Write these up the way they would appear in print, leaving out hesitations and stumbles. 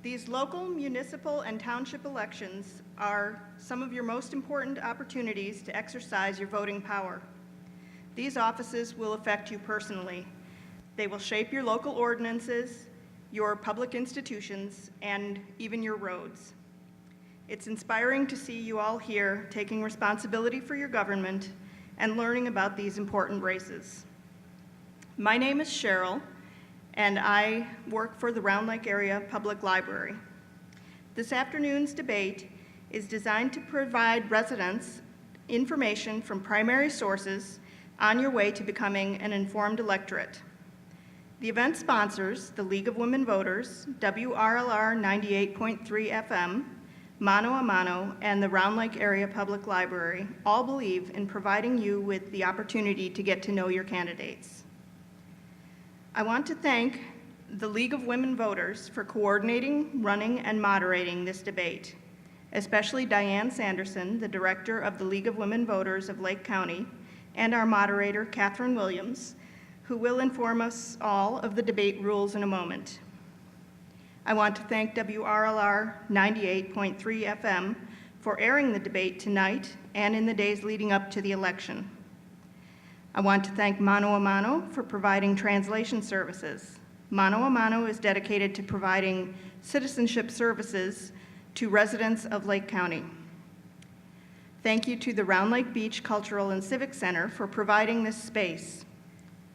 These local, municipal, and township elections are some of your most important opportunities to exercise your voting power. These offices will affect you personally. They will shape your local ordinances, your public institutions, and even your roads. It's inspiring to see you all here taking responsibility for your government and learning about these important races. My name is Cheryl, and I work for the Round Lake Area Public Library. This afternoon's debate is designed to provide residents information from primary sources on your way to becoming an informed electorate. The event sponsors, the League of Women Voters, WRLR 98.3 FM, Mano a Mano, and the Round Lake Area Public Library all believe in providing you with the opportunity to get to know your candidates. I want to thank the League of Women Voters for coordinating, running, and moderating this debate, especially Diane Sanderson, the Director of the League of Women Voters of Lake County, and our moderator, Catherine Williams, who will inform us all of the debate rules in a moment. I want to thank WRLR 98.3 FM for airing the debate tonight and in the days leading up to the election. I want to thank Mano a Mano for providing translation services. Mano a Mano is dedicated to providing citizenship services to residents of Lake County. Thank you to the Round Lake Beach Cultural and Civic Center for providing this space.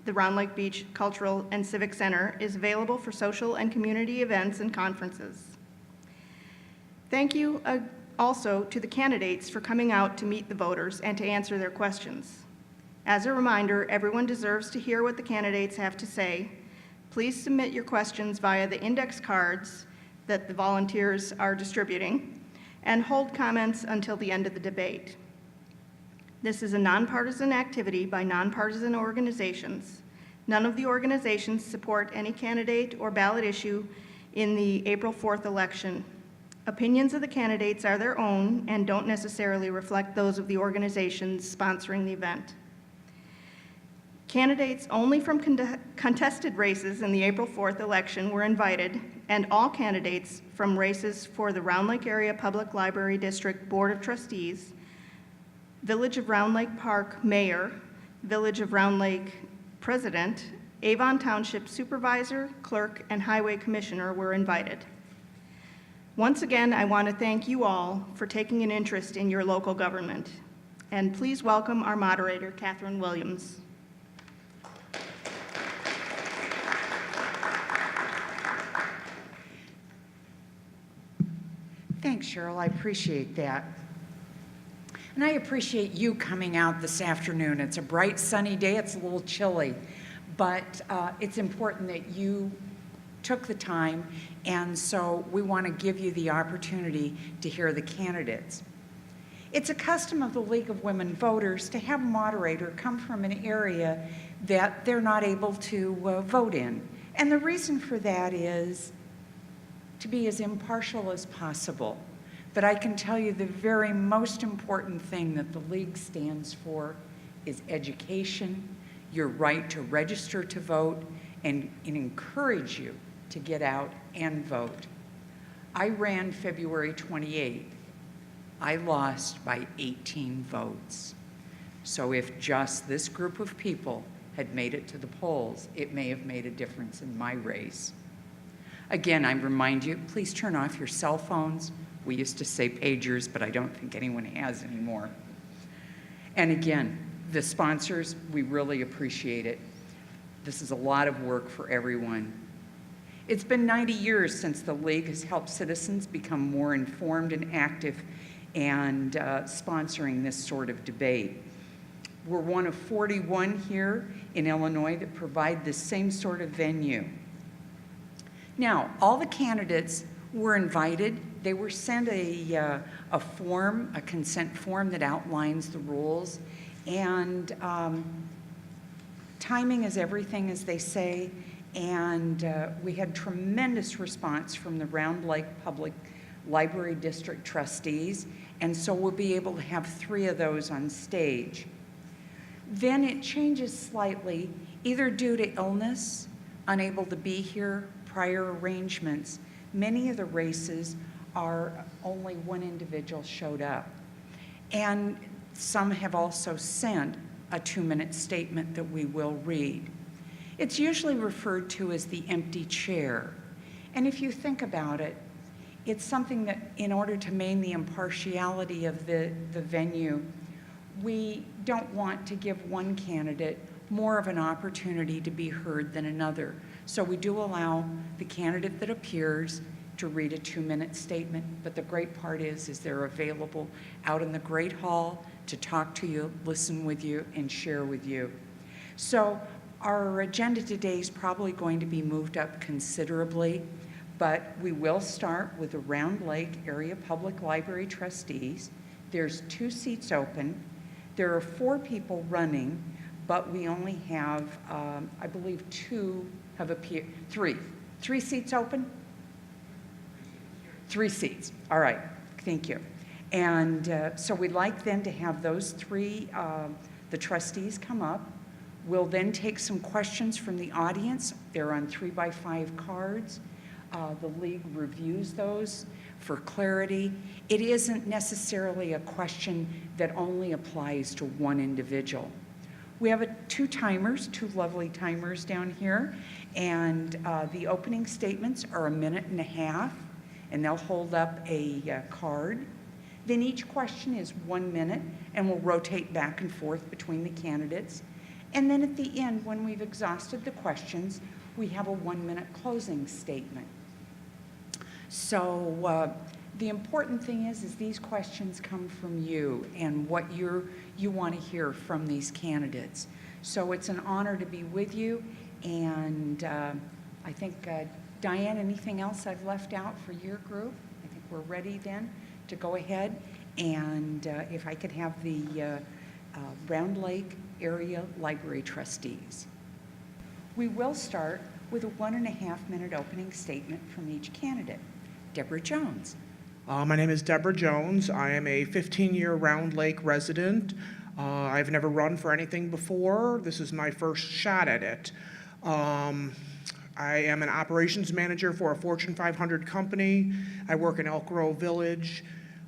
The Round Lake Beach Cultural and Civic Center is available for social and community events and conferences. Thank you also to the candidates for coming out to meet the voters and to answer their questions. As a reminder, everyone deserves to hear what the candidates have to say. Please submit your questions via the index cards that the volunteers are distributing and hold comments until the end of the debate. This is a nonpartisan activity by nonpartisan organizations. None of the organizations support any candidate or ballot issue in the April 4th election. Opinions of the candidates are their own and don't necessarily reflect those of the organizations sponsoring the event. Candidates only from contested races in the April 4th election were invited, and all candidates from races for the Round Lake Area Public Library District Board of Trustees, Village of Round Lake Park Mayor, Village of Round Lake President, Avon Township Supervisor, Clerk, and Highway Commissioner were invited. Once again, I want to thank you all for taking an interest in your local government. And please welcome our moderator, Catherine Williams. Thanks, Cheryl. I appreciate that. And I appreciate you coming out this afternoon. It's a bright, sunny day. It's a little chilly, but it's important that you took the time, and so we want to give you the opportunity to hear the candidates. It's a custom of the League of Women Voters to have a moderator come from an area that they're not able to vote in. And the reason for that is to be as impartial as possible. But I can tell you the very most important thing that the League stands for is education, your right to register to vote, and encourage you to get out and vote. I ran February 28th. I lost by 18 votes. So if just this group of people had made it to the polls, it may have made a difference in my race. Again, I remind you, please turn off your cell phones. We used to say pagers, but I don't think anyone has anymore. And again, the sponsors, we really appreciate it. This is a lot of work for everyone. It's been 90 years since the League has helped citizens become more informed and active and sponsoring this sort of debate. We're one of 41 here in Illinois that provide this same sort of venue. Now, all the candidates were invited. They were sent a form, a consent form that outlines the rules. And timing is everything, as they say. And we had tremendous response from the Round Lake Public Library District trustees. And so we'll be able to have 3 of those on stage. Then it changes slightly, either due to illness, unable to be here, prior arrangements. Many of the races are only one individual showed up. And some have also sent a 2-minute statement that we will read. It's usually referred to as the empty chair. And if you think about it, it's something that in order to maintain the impartiality of the venue, we don't want to give one candidate more of an opportunity to be heard than another. So we do allow the candidate that appears to read a 2-minute statement, but the great part is they're available out in the Great Hall to talk to you, listen with you, and share with you. So our agenda today is probably going to be moved up considerably, but we will start with the Round Lake Area Public Library Trustees. There's 2 seats open. There are 4 people running, but we only have, I believe 2 have appeared, 3. 3 seats open? 3 seats, all right, thank you. And so we'd like then to have those 3, the trustees come up. We'll then take some questions from the audience. They're on 3x5 cards. The league reviews those for clarity. It isn't necessarily a question that only applies to one individual. We have 2 timers, 2 lovely timers down here, and the opening statements are 1.5 minutes, and they'll hold up a card. Then each question is 1 minute, and we'll rotate back and forth between the candidates. And then at the end, when we've exhausted the questions, we have a 1-minute closing statement. So the important thing is these questions come from you and what you want to hear from these candidates. So it's an honor to be with you, and I think, Diane, anything else I've left out for your group? I think we're ready then to go ahead, and if I could have the Round Lake Area Library Trustees. We will start with a 1.5 minute opening statement from each candidate. Deborah Jones. My name is Deborah Jones. I am a 15-year Round Lake resident. I've never run for anything before. This is my first shot at it. I am an operations manager for a Fortune 500 company. I work in Elk Grove Village.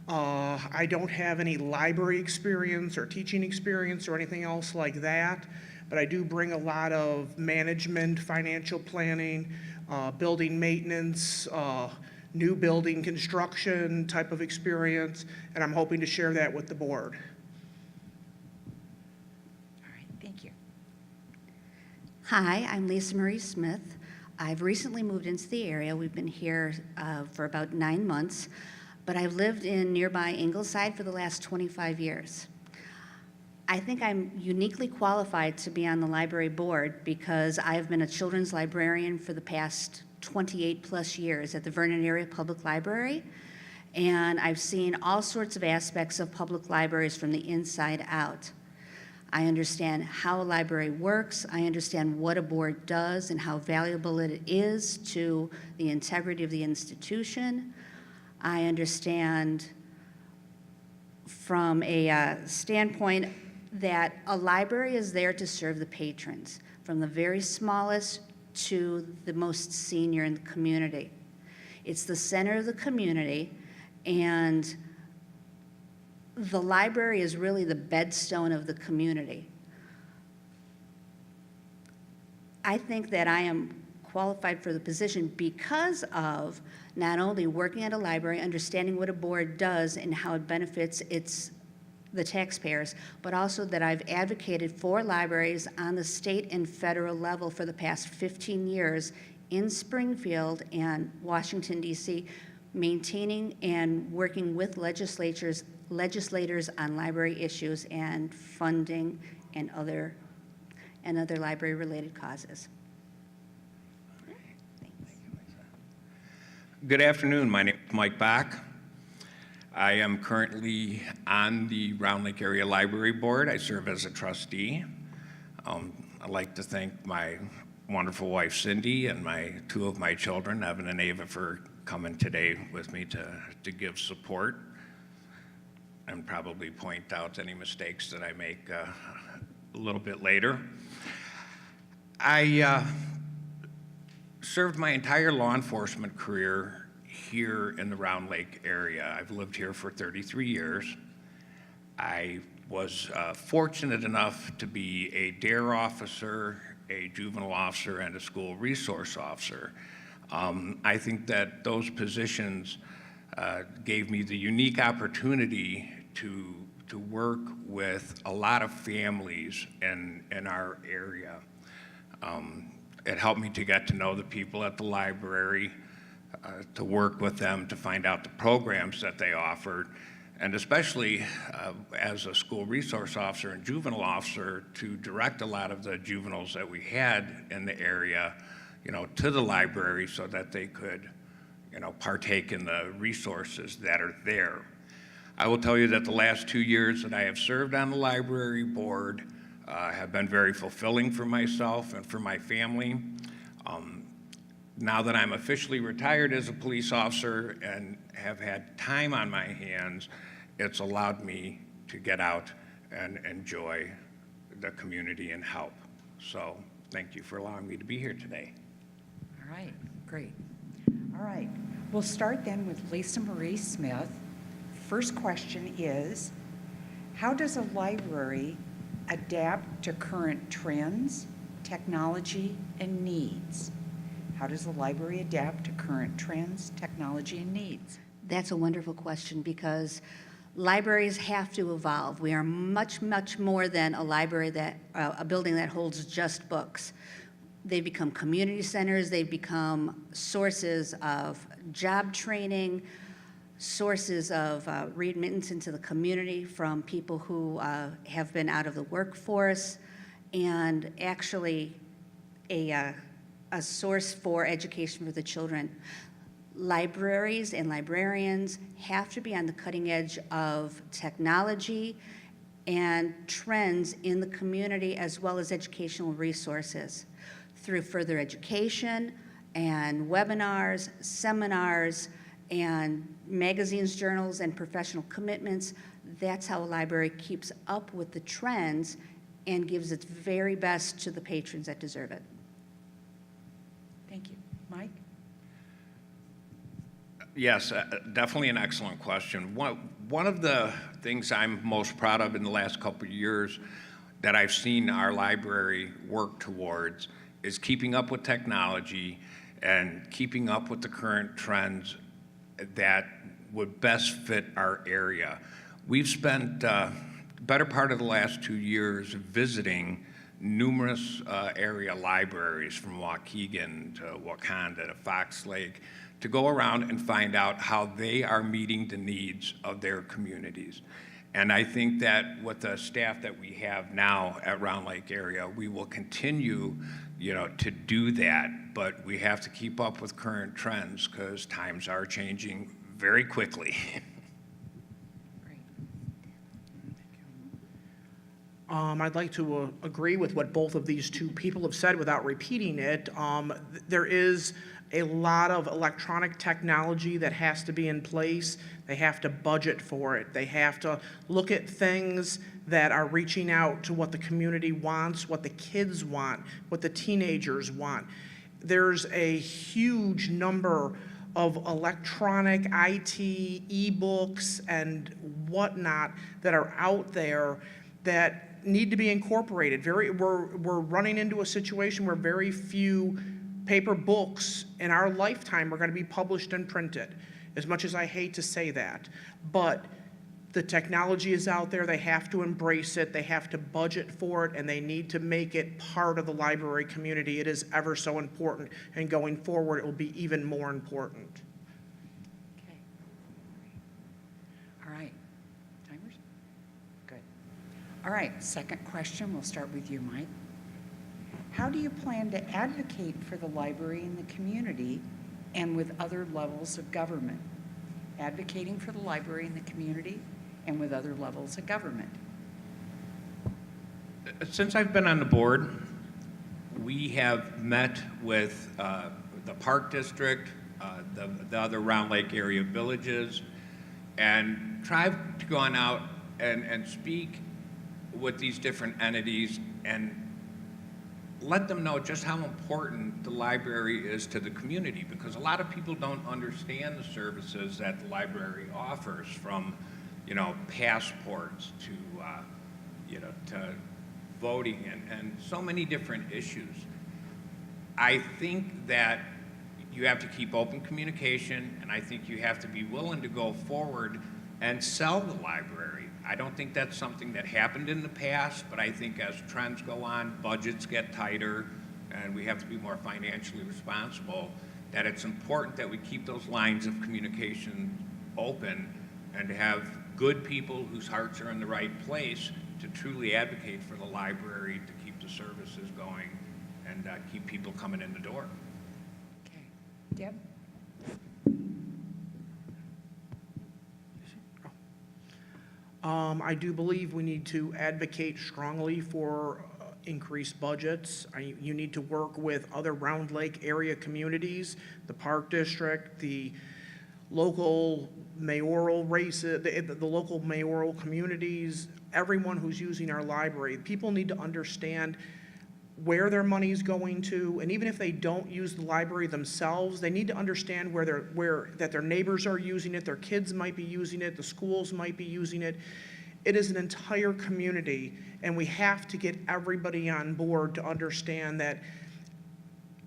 I don't have any library experience or teaching experience or anything else like that, but I do bring a lot of management, financial planning, building maintenance, new building construction type of experience, and I'm hoping to share that with the board. All right, thank you. Hi, I'm Lisa Marie Smith. I've recently moved into the area. We've been here for about 9 months, but I've lived in nearby Ingleside for the last 25 years. I think I'm uniquely qualified to be on the library board because I've been a children's librarian for the past 28 plus years at the Vernon Area Public Library, and I've seen all sorts of aspects of public libraries from the inside out. I understand how a library works, I understand what a board does and how valuable it is to the integrity of the institution. I understand from a standpoint that a library is there to serve the patrons, from the very smallest to the most senior in the community. It's the center of the community, and the library is really the bedstone of the community. I think that I am qualified for the position because of not only working at a library, understanding what a board does and how it benefits the taxpayers, but also that I've advocated for libraries on the state and federal level for the past 15 years in Springfield and Washington, D.C., maintaining and working with legislators on library issues and funding and other library-related causes. Good afternoon. My name is Mike Bach. I am currently on the Round Lake Area Library Board. I serve as a trustee. I'd like to thank my wonderful wife, Cindy, and two of my children, Evan and Ava, for coming today with me to give support and probably point out any mistakes that I make a little bit later. I served my entire law enforcement career here in the Round Lake area. I've lived here for 33 years. I was fortunate enough to be a DARE officer, a juvenile officer, and a school resource officer. I think that those positions gave me the unique opportunity to work with a lot of families in our area. It helped me to get to know the people at the library, to work with them to find out the programs that they offered, and especially as a school resource officer and juvenile officer, to direct a lot of the juveniles that we had in the area, to the library so that they could, partake in the resources that are there. I will tell you that the last 2 years that I have served on the library board have been very fulfilling for myself and for my family. Now that I'm officially retired as a police officer and have had time on my hands, it's allowed me to get out and enjoy the community and help. So thank you for allowing me to be here today. All right, great. All right, we'll start then with Lisa Marie Smith. First question is, how does a library adapt to current trends, technology, and needs? How does the library adapt to current trends, technology, and needs? That's a wonderful question because libraries have to evolve. We are much, much more than a library a building that holds just books. They've become community centers. They've become sources of job training, sources of remittance into the community from people who have been out of the workforce, and actually a source for education for the children. Libraries and librarians have to be on the cutting edge of technology and trends in the community, as well as educational resources through further education and webinars, seminars, and magazines, journals, and professional commitments. That's how a library keeps up with the trends and gives its very best to the patrons that deserve it. Thank you. Mike? Yes, definitely an excellent question. One of the things I'm most proud of in the last couple of years that I've seen our library work towards is keeping up with technology and keeping up with the current trends that would best fit our area. We've spent better part of the last 2 years visiting numerous area libraries, from Waukegan to Wakanda to Fox Lake, to go around and find out how they are meeting the needs of their communities. And I think that with the staff that we have now at Round Lake area, we will continue, to do that, but we have to keep up with current trends because times are changing very quickly. Great. I'd like to agree with what both of these two people have said without repeating it. There is a lot of electronic technology that has to be in place. They have to budget for it. They have to look at things that are reaching out to what the community wants, what the kids want, what the teenagers want. There's a huge number of electronic IT, e-books, and whatnot that are out there that need to be incorporated. We're running into a situation where very few paper books in our lifetime are going to be published and printed, as much as I hate to say that. But the technology is out there, they have to embrace it, they have to budget for it, and they need to make it part of the library community. It is ever so important, and going forward, it will be even more important. Okay. All right. Timers? Good. All right, second question. We'll start with you, Mike. How do you plan to advocate for the library in the community and with other levels of government? Advocating for the library in the community and with other levels of government. Since I've been on the board, we have met with the Park District, the other Round Lake area villages, and tried to go on out and speak with these different entities and let them know just how important the library is to the community, because a lot of people don't understand the services that the library offers, from, you know, passports to, you know, to voting and so many different issues. I think that you have to keep open communication, and I think you have to be willing to go forward and sell the library. I don't think that's something that happened in the past, but I think as trends go on, budgets get tighter, and we have to be more financially responsible, that it's important that we keep those lines of communication open and to have good people whose hearts are in the right place to truly advocate for the library, to keep the services going, and keep people coming in the door. Okay. Deb? I do believe we need to advocate strongly for increased budgets. You need to work with other Round Lake area communities, the Park District, the local mayoral races, the local mayoral communities, everyone who's using our library. People need to understand where their money is going to, and even if they don't use the library themselves, they need to understand that their neighbors are using it, their kids might be using it, the schools might be using it. It is an entire community, and we have to get everybody on board to understand that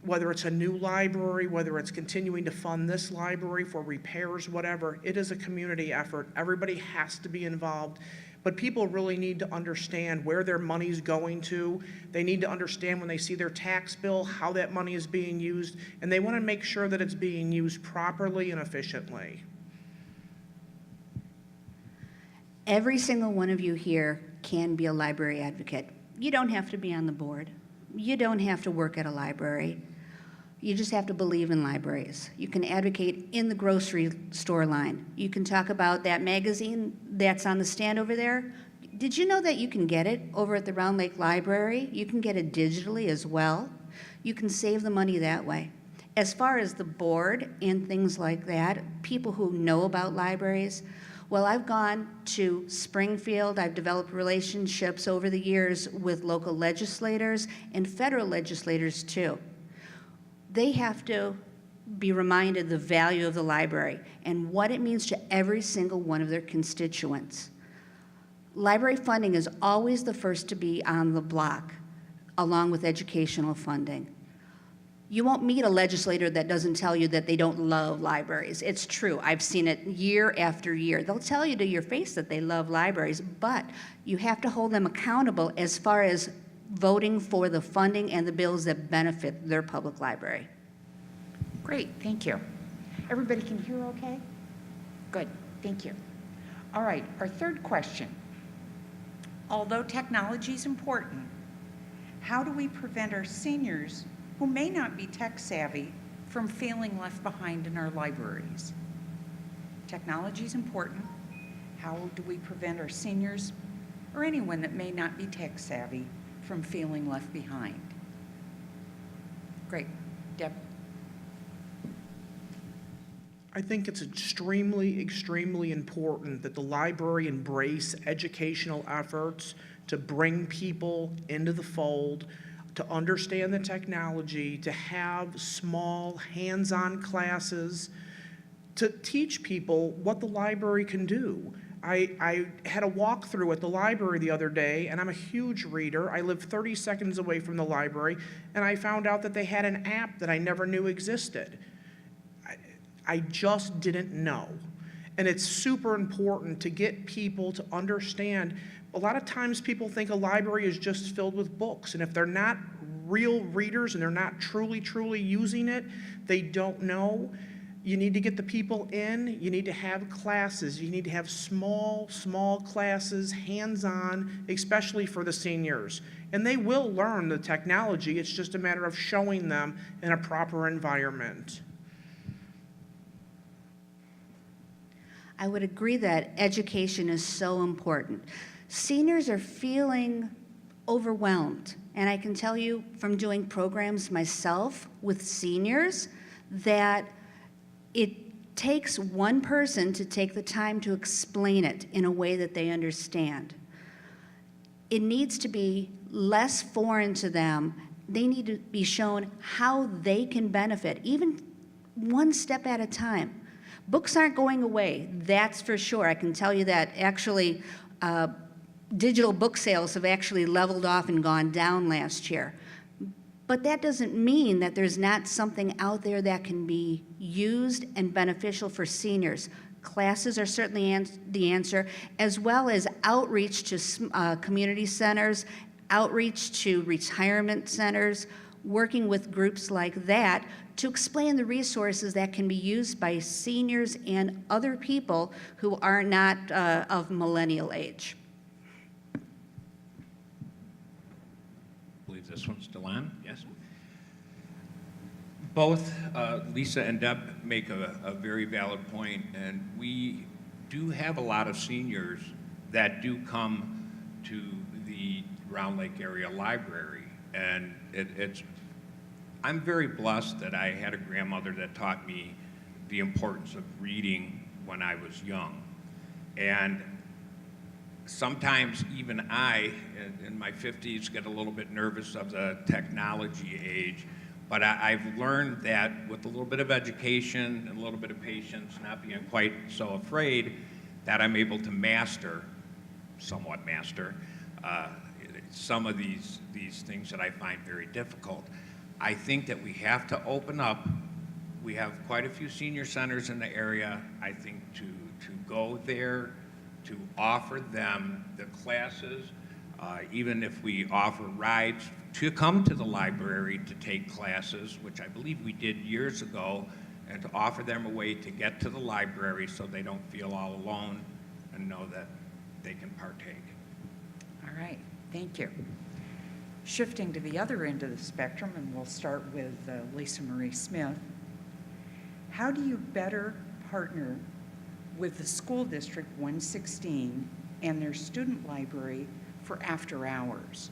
whether it's a new library, whether it's continuing to fund this library for repairs, whatever, it is a community effort. Everybody has to be involved. But people really need to understand where their money's going to. They need to understand when they see their tax bill, how that money is being used, and they want to make sure that it's being used properly and efficiently. Every single one of you here can be a library advocate. You don't have to be on the board. You don't have to work at a library. You just have to believe in libraries. You can advocate in the grocery store line. You can talk about that magazine that's on the stand over there. Did you know that you can get it over at the Round Lake Library? You can get it digitally as well. You can save the money that way. As far as the board and things like that, people who know about libraries, well, I've gone to Springfield. I've developed relationships over the years with local legislators and federal legislators too. They have to be reminded the value of the library and what it means to every single one of their constituents. Library funding is always the first to be on the block, along with educational funding. You won't meet a legislator that doesn't tell you that they don't love libraries. It's true. I've seen it year after year. They'll tell you to your face that they love libraries, but you have to hold them accountable as far as voting for the funding and the bills that benefit their public library. Great, thank you. Everybody can hear okay? Good, thank you. All right, our third question. Although technology is important, how do we prevent our seniors who may not be tech savvy from feeling left behind in our libraries? Technology is important. How do we prevent our seniors or anyone that may not be tech savvy from feeling left behind? Great. Deb? I think it's extremely, extremely important that the library embrace educational efforts to bring people into the fold, to understand the technology, to have small hands-on classes, to teach people what the library can do. I had a walkthrough at the library the other day, and I'm a huge reader. I live 30 seconds away from the library, and I found out that they had an app that I never knew existed. I just didn't know. And it's super important to get people to understand. A lot of times people think a library is just filled with books, and if they're not real readers and they're not truly, truly using it, they don't know. You need to get the people in. You need to have classes. You need to have small classes, hands-on, especially for the seniors. And they will learn the technology. It's just a matter of showing them in a proper environment. I would agree that education is so important. Seniors are feeling overwhelmed, and I can tell you from doing programs myself with seniors that it takes one person to take the time to explain it in a way that they understand. It needs to be less foreign to them they need to be shown how they can benefit, even one step at a time. Books aren't going away, that's for sure. I can tell you that actually digital book sales have actually leveled off and gone down last year. But that doesn't mean that there's not something out there that can be used and beneficial for seniors. Classes are certainly the answer, as well as outreach to community centers, outreach to retirement centers, working with groups like that to explain the resources that can be used by seniors and other people who are not of millennial age. I believe this one's still on, yes? Both Lisa and Deb make a very valid point, and we do have a lot of seniors that do come to the Round Lake Area Library, and I'm very blessed that I had a grandmother that taught me the importance of reading when I was young. And sometimes even I, in my 50s, get a little bit nervous of the technology age, but I've learned that with a little bit of education and a little bit of patience, not being quite so afraid, that I'm able to somewhat master, some of these things that I find very difficult. I think that we have to open up. We have quite a few senior centers in the area. I think to go there, to offer them the classes, even if we offer rides to come to the library to take classes, which I believe we did years ago, and to offer them a way to get to the library so they don't feel all alone and know that they can partake. All right, thank you. Shifting to the other end of the spectrum, and we'll start with Lisa Marie Smith. How do you better partner with the School District 116 and their student library for after hours?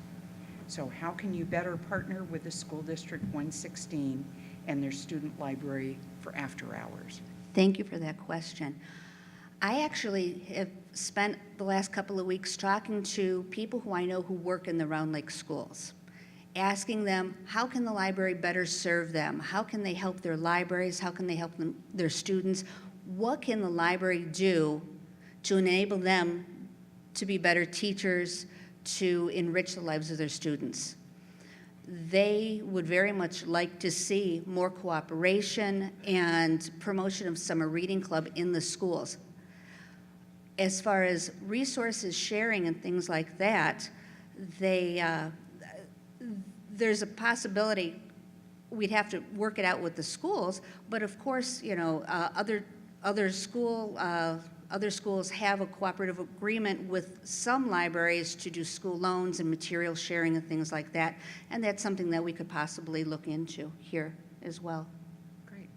So how can you better partner with the School District 116 and their student library for after hours? Thank you for that question. I actually have spent the last couple of weeks talking to people who I know who work in the Round Lake schools, asking them how can the library better serve them? How can they help their libraries? How can they help their students? What can the library do to enable them to be better teachers, to enrich the lives of their students? They would very much like to see more cooperation and promotion of summer reading club in the schools. As far as resources sharing and things like that, there's a possibility we'd have to work it out with the schools, but of course, you know, other schools have a cooperative agreement with some libraries to do school loans and material sharing and things like that, and that's something that we could possibly look into here as well. Great.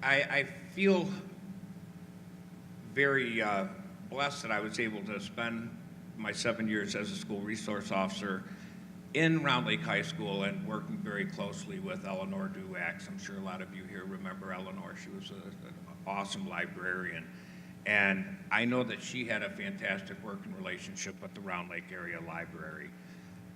I feel very blessed that I was able to spend my 7 years as a school resource officer in Round Lake High School and working very closely with Eleanor Duax. I'm sure a lot of you here remember Eleanor. She was an awesome librarian. And I know that she had a fantastic working relationship with the Round Lake Area Library.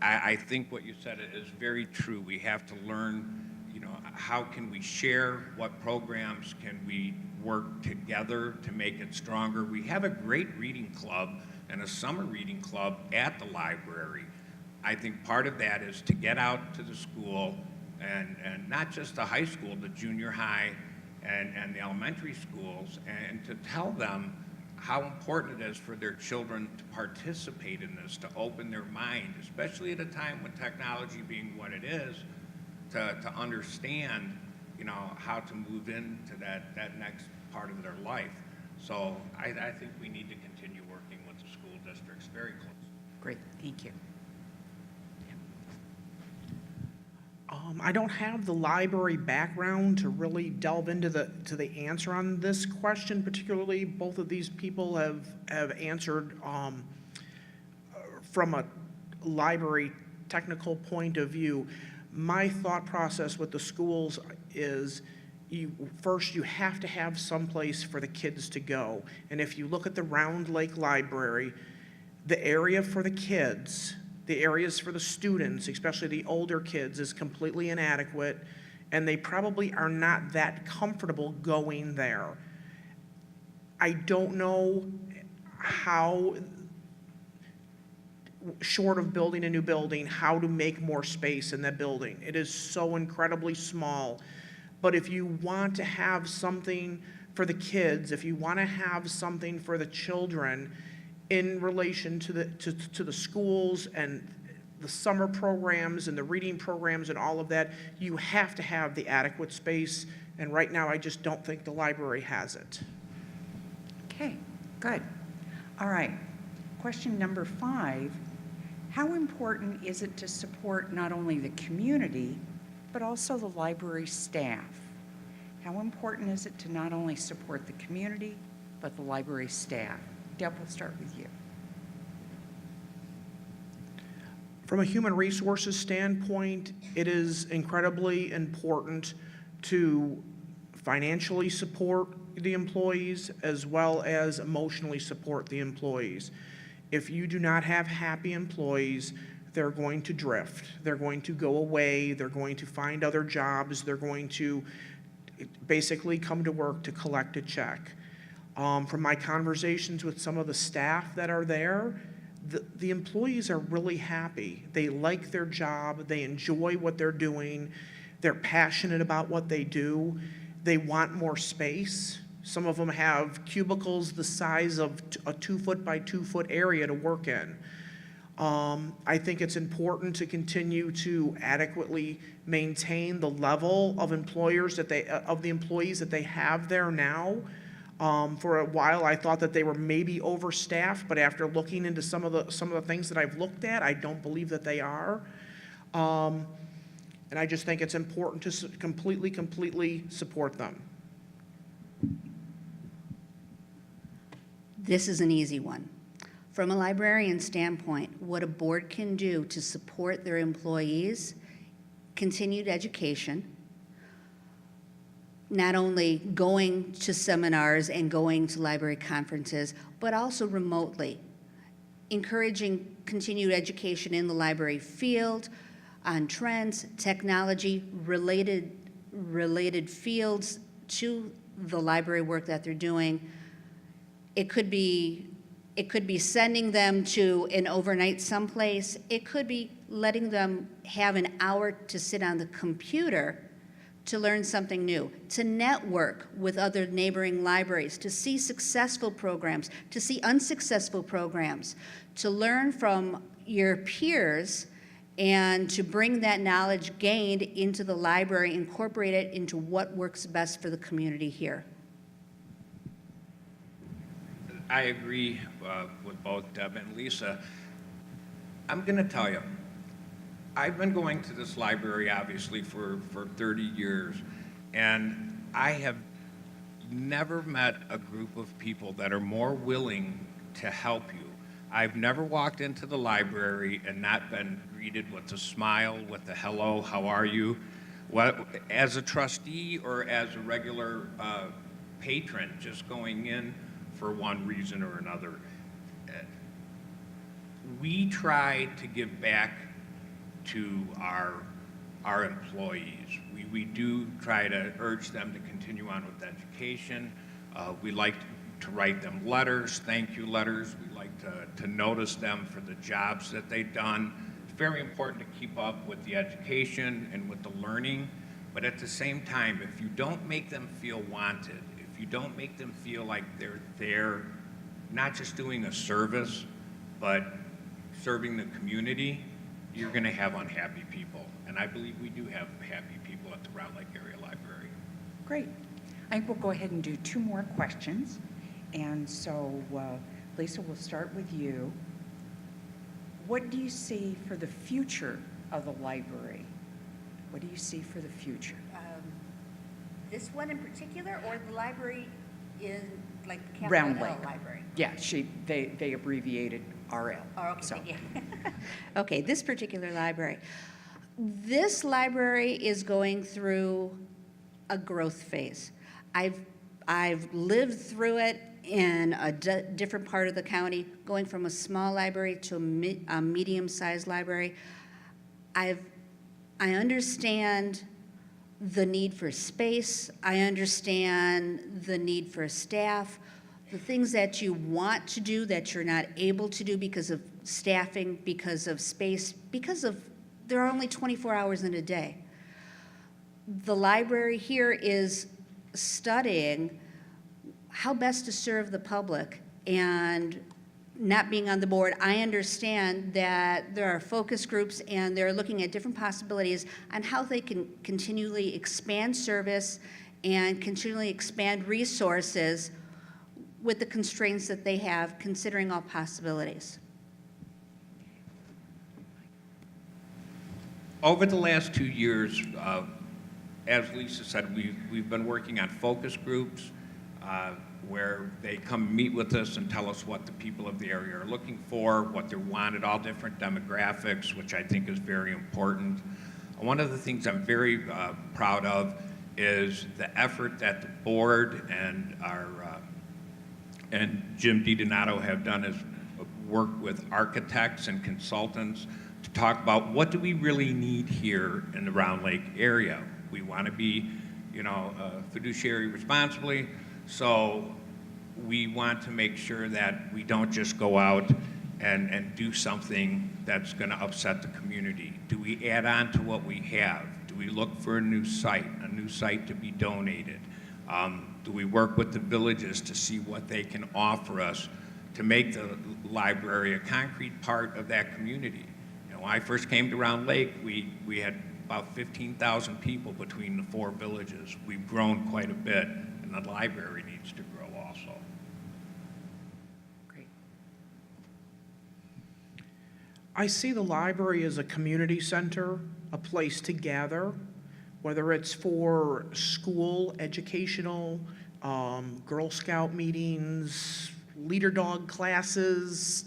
I think what you said is very true. We have to learn, you know, how can we share, what programs can we work together to make it stronger. We have a great reading club and a summer reading club at the library. I think part of that is to get out to the school and not just the high school, the junior high and the elementary schools, and to tell them how important it is for their children to participate in this, to open their mind, especially at a time when technology being what it is, to understand, you know, how to move into that next part of their life. So I think we need to continue working with the school districts very closely. Great, thank you. I don't have the library background to really delve into the answer on this question particularly. Both of these people have answered from a library technical point of view. My thought process with the schools is first you have to have some place for the kids to go. And if you look at the Round Lake Library, the area for the kids The areas for the students, especially the older kids, is completely inadequate, and they probably are not that comfortable going there. I don't know how, short of building a new building, how to make more space in that building. It is so incredibly small. But if you want to have something for the kids, if you want to have something for the children in relation to the schools and the summer programs and the reading programs and all of that, you have to have the adequate space. And right now, I just don't think the library has it. Okay, good. All right. Question number 5, how important is it to support not only the community, but also the library staff? How important is it to not only support the community, but the library staff? Deb, we'll start with you. From a human resources standpoint, it is incredibly important to financially support the employees as well as emotionally support the employees. If you do not have happy employees, they're going to drift. They're going to go away. They're going to find other jobs. They're going to basically come to work to collect a check. From my conversations with some of the staff that are there, the employees are really happy. They like their job. They enjoy what they're doing. They're passionate about what they do. They want more space. Some of them have cubicles the size of a 2-foot by 2-foot area to work in. I think it's important to continue to adequately maintain the level of employers that of the employees that they have there now. For a while, I thought that they were maybe overstaffed, but after looking into some of the things that I've looked at, I don't believe that they are. And I just think it's important to completely support them. This is an easy one. From a librarian standpoint, what a board can do to support their employees, continued education, not only going to seminars and going to library conferences, but also remotely, encouraging continued education in the library field, on trends, technology, related fields to the library work that they're doing. It could be sending them to an overnight someplace. It could be letting them have an hour to sit on the computer to learn something new, to network with other neighboring libraries, to see successful programs, to see unsuccessful programs, to learn from your peers and to bring that knowledge gained into the library, incorporate it into what works best for the community here. I agree with both Deb and Lisa. I'm going to tell you, I've been going to this library obviously for 30 years, and I have never met a group of people that are more willing to help you. I've never walked into the library and not been greeted with a smile, with a hello, how are you? As a trustee or as a regular patron just going in for one reason or another, we try to give back to our employees. We do try to urge them to continue on with education. We like to write them letters, thank you letters. We like to notice them for the jobs that they've done. It's very important to keep up with the education and with the learning, but at the same time, if you don't make them feel wanted, if you don't make them feel like they're there, not just doing a service, but serving the community, you're going to have unhappy people. And I believe we do have happy people at the Round Lake Area Library. Great. I think we'll go ahead and do 2 more questions. And so, Lisa, we'll start with you. What do you see for the future of the library? What do you see for the future? This one in particular, or the library in, like, the Round Capital Hill Lake. Library? Yeah, they abbreviated RL. Oh, okay, So, yeah. Okay, this particular library. This library is going through a growth phase. I've lived through it in a different part of the county, going from a small library to a medium-sized library. I understand the need for space. I understand the need for staff. The things that you want to do that you're not able to do because of staffing, because of space, because of there are only 24 hours in a day. The library here is studying how best to serve the public, and not being on the board, I understand that there are focus groups and they're looking at different possibilities on how they can continually expand service and continually expand resources with the constraints that they have, considering all possibilities. Over the last 2 years, as Lisa said, we've been working on focus groups where they come meet with us and tell us what the people of the area are looking for, what they're wanted, all different demographics, which I think is very important. One of the things I'm very proud of is the effort that the board and and Jim DiDonato have done is work with architects and consultants to talk about what do we really need here in the Round Lake area. We want to be, fiduciary responsibly, so we want to make sure that we don't just go out and do something that's going to upset the community. Do we add on to what we have? Do we look for a new site to be donated? Do we work with the villages to see what they can offer us to make the library a concrete part of that community? When I first came to Round Lake, we had about 15,000 people between the 4 villages. We've grown quite a bit, and the library needs to grow also. Great. I see the library as a community center, a place to gather, whether it's for school, educational, Girl Scout meetings, leader dog classes,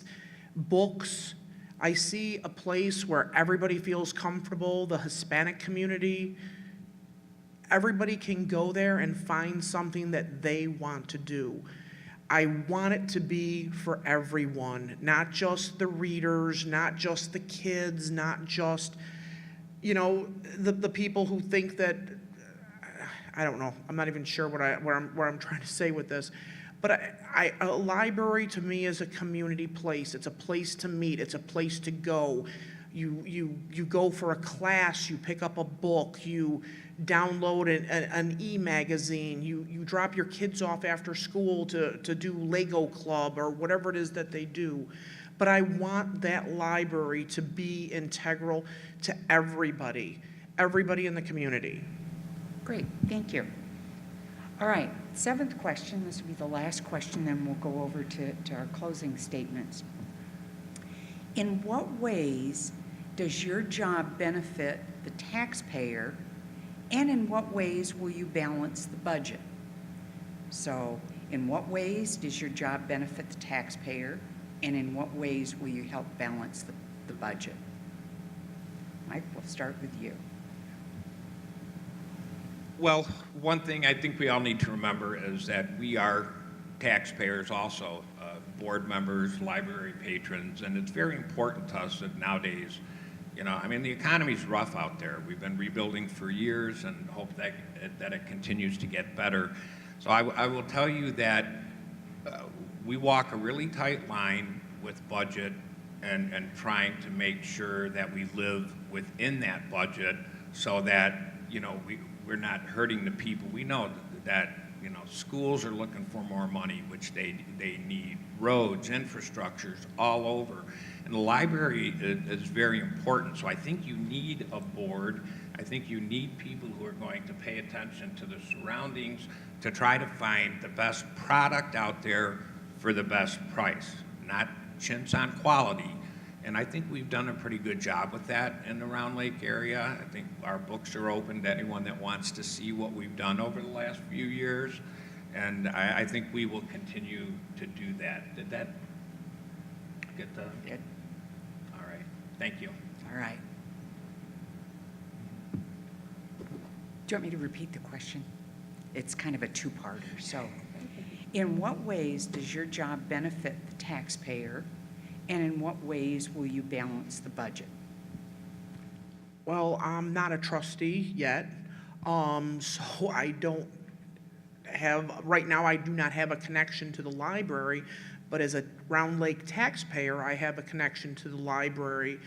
books. I see a place where everybody feels comfortable, the Hispanic community. Everybody can go there and find something that they want to do. I want it to be for everyone, not just the readers, not just the kids, not just, the people who think that, I don't know, I'm not even sure where I'm trying to say with this. But a library to me is a community place. It's a place to meet. It's a place to go. You go for a class. You pick up a book. You download an e-magazine. You drop your kids off after school to do Lego Club or whatever it is that they do. But I want that library to be integral to everybody in the community. Great, thank you. All right, 7th question, this will be the last question, then we'll go over to our closing statements. In what ways does your job benefit the taxpayer, and in what ways will you balance the budget? So, in what ways does your job benefit the taxpayer, and in what ways will you help balance the budget? Mike, we'll start with you. Well, one thing I think we all need to remember is that we are taxpayers also, board members, library patrons, and it's very important to us that nowadays, the economy's rough out there. We've been rebuilding for years and hope that it continues to get better. So I will tell you that we walk a really tight line with budget and trying to make sure that we live within that budget so that, we're not hurting the people. We know that schools are looking for more money, which they need. Roads, infrastructures, all over. And the library is very important. So I think you need a board. I think you need people who are going to pay attention to the surroundings to try to find the best product out there for the best price, not chintz on quality. And I think we've done a pretty good job with that in the Round Lake area. I think our books are open to anyone that wants to see what we've done over the last few years. And I think we will continue to do that. Did that get the? Good. All right. Thank you. All right. Do you want me to repeat the question? it's kind of a two-parter. So in what ways does your job benefit the taxpayer, and in what ways will you balance the budget? Well, I'm not a trustee yet, so I don't have, right now, I do not have a connection to the library, but as a Round Lake taxpayer, I have a connection to the library.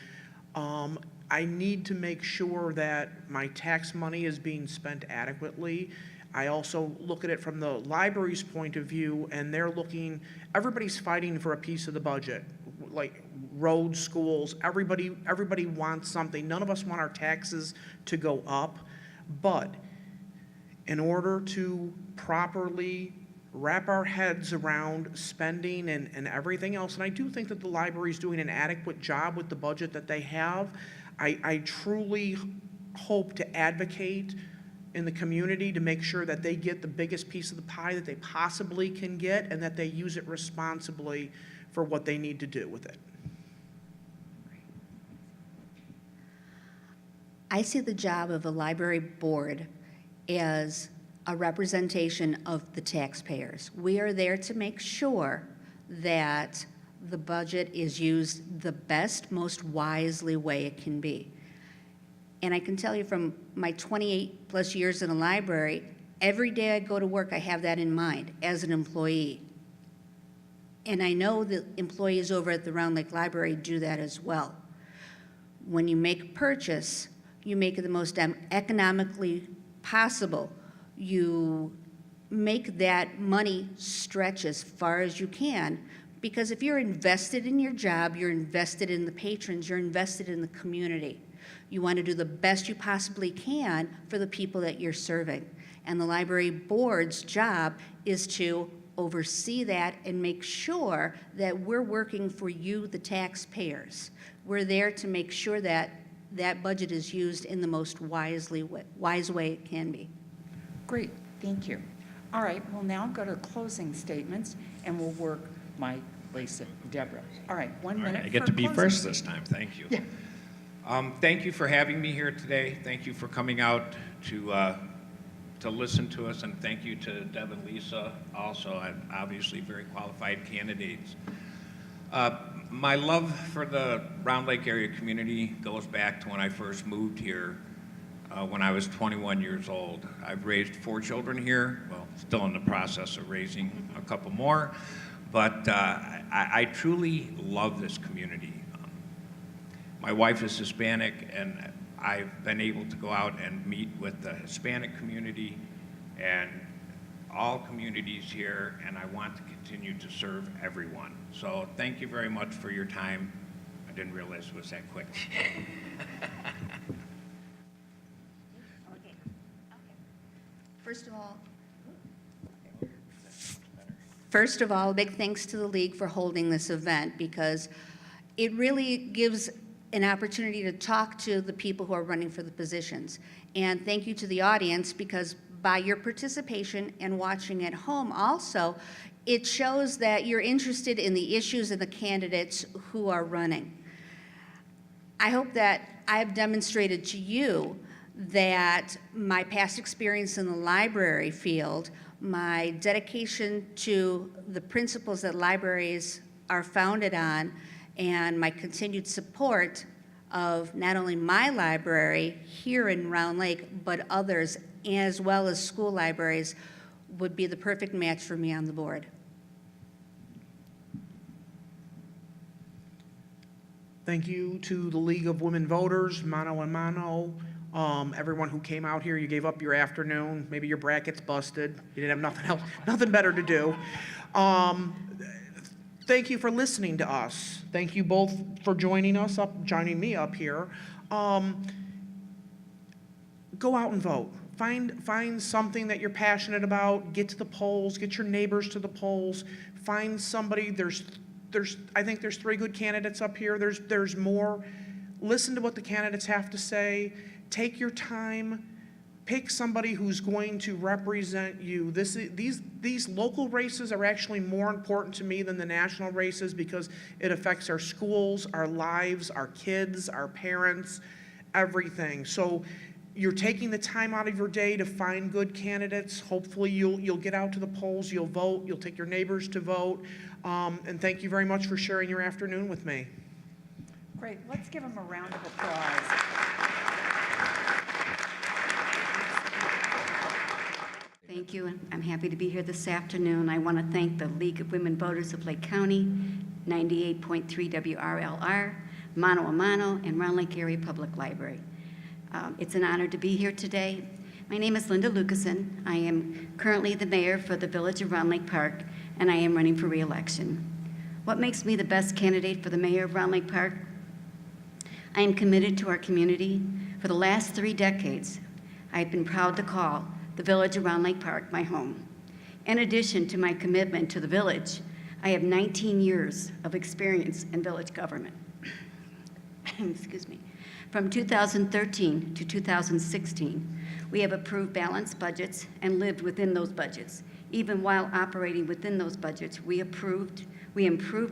I need to make sure that my tax money is being spent adequately. I also look at it from the library's point of view, and they're looking, everybody's fighting for a piece of the budget, like roads, schools, everybody wants something. None of us want our taxes to go up, but in order to properly wrap our heads around spending and everything else, and I do think that the library is doing an adequate job with the budget that they have, I truly hope to advocate in the community to make sure that they get the biggest piece of the pie that they possibly can get, and that they use it responsibly for what they need to do with it. I see the job of a library board as a representation of the taxpayers. We are there to make sure that the budget is used the best, most wisely way it can be. And I can tell you from my 28 plus years in a library, every day I go to work, I have that in mind as an employee. And I know that employees over at the Round Lake Library do that as well. When you make a purchase, you make it the most economically possible. You make that money stretch as far as you can, because if you're invested in your job, you're invested in the patrons, you're invested in the community. You want to do the best you possibly can for the people that you're serving. And the library board's job is to oversee that and make sure that we're working for you, the taxpayers. We're there to make sure that that budget is used in the most wise way it can be. Great, thank you. All right, we'll now go to closing statements, and we'll work Mike, Lisa, Deborah. All right, 1 minute. I get for to be closing first this time, thank you. Yeah. Thank you for having me here today. Thank you for coming out to listen to us, and thank you to Deb and Lisa, also, obviously very qualified candidates. My love for the Round Lake area community goes back to when I first moved here when I was 21 years old. I've raised 4 children here, well, still in the process of raising a couple more, but I truly love this community. My wife is Hispanic, and I've been able to go out and meet with the Hispanic community and all communities here, and I want to continue to serve everyone. So thank you very much for your time. I didn't realize it was that quick. First of all, big thanks to the League for holding this event, because it really gives an opportunity to talk to the people who are running for the positions. And thank you to the audience, because by your participation and watching at home also, it shows that you're interested in the issues and the candidates who are running. I hope that I've demonstrated to you that my past experience in the library field, my dedication to the principles that libraries are founded on, and my continued support of not only my library here in Round Lake, but others, as well as school libraries, would be the perfect match for me on the board. Thank you to the League of Women Voters, mano a mano, everyone who came out here. You gave up your afternoon, maybe your brackets busted, you didn't have nothing else, nothing better to do. Thank you for listening to us. Thank you both for joining me up here. Go out and vote. Find something that you're passionate about. Get to the polls. Get your neighbors to the polls. Find somebody. I think there's 3 good candidates up here. There's more. Listen to what the candidates have to say. Take your time. Pick somebody who's going to represent you. These local races are actually more important to me than the national races, because it affects our schools, our lives, our kids, our parents, everything. So, you're taking the time out of your day to find good candidates. Hopefully, you'll get out to the polls, you'll vote, you'll take your neighbors to vote. And thank you very much for sharing your afternoon with me. Great. Let's give them a round of applause. Thank you, and I'm happy to be here this afternoon. I want to thank the League of Women Voters of Lake County, 98.3 WRLR, Mano a Mano, and Round Lake Area Public Library. It's an honor to be here today. My name is Linda Lucassen. I am currently the mayor for the Village of Round Lake Park, and I am running for re-election. What makes me the best candidate for the mayor of Round Lake Park? I am committed to our community. For the last 3 decades, I have been proud to call the Village of Round Lake Park my home. In addition to my commitment to the village, I have 19 years of experience in village government. Excuse me. From 2013 to 2016, we have approved balanced budgets and lived within those budgets. Even while operating within those budgets, we improved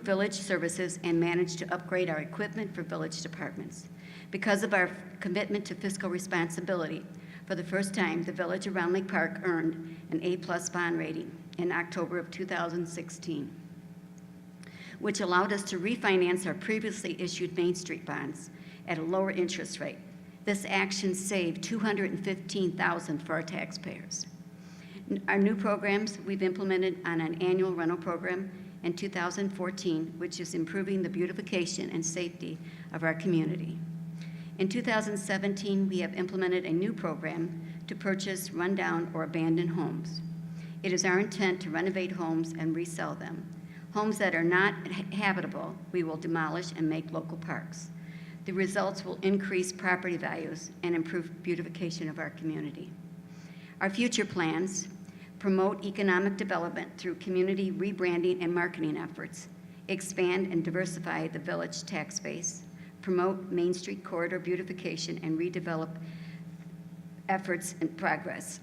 village services and managed to upgrade our equipment for village departments. Because of our commitment to fiscal responsibility, for the first time, the Village of Round Lake Park earned an A+ bond rating in October of 2016, which allowed us to refinance our previously issued Main Street bonds at a lower interest rate. This action saved $215,000 for our taxpayers. Our new programs we've implemented on an annual rental program in 2014, which is improving the beautification and safety of our community. In 2017, we have implemented a new program to purchase rundown or abandoned homes. It is our intent to renovate homes and resell them. Homes that are not habitable, we will demolish and make local parks. The results will increase property values and improve beautification of our community. Our future plans promote economic development through community rebranding and marketing efforts, expand and diversify the village tax base, promote Main Street corridor beautification and redevelop efforts in progress,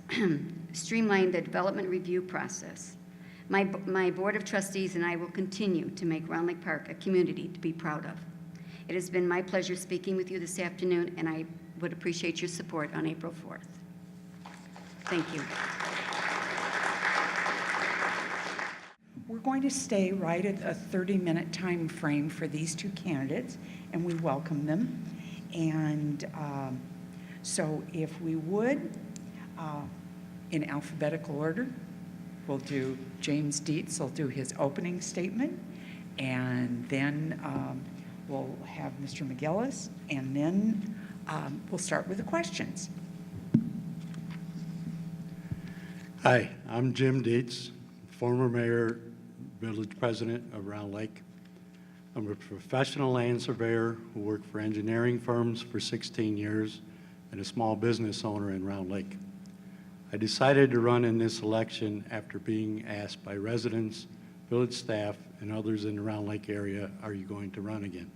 streamline the development review process. My Board of Trustees and I will continue to make Round Lake Park a community to be proud of. It has been my pleasure speaking with you this afternoon, and I would appreciate your support on April 4th. Thank you. We're going to stay right at a 30-minute time frame for these 2 candidates, and we welcome them. And so if we would, in alphabetical order, we'll do James Dietz will do his opening statement, and then we'll have Mr. McGillis, and then we'll start with the questions. Hi, I'm Jim Dietz, former mayor, village president of Round Lake. I'm a professional land surveyor who worked for engineering firms for 16 years and a small business owner in Round Lake. I decided to run in this election after being asked by residents, village staff, and others in the Round Lake area, are you going to run again?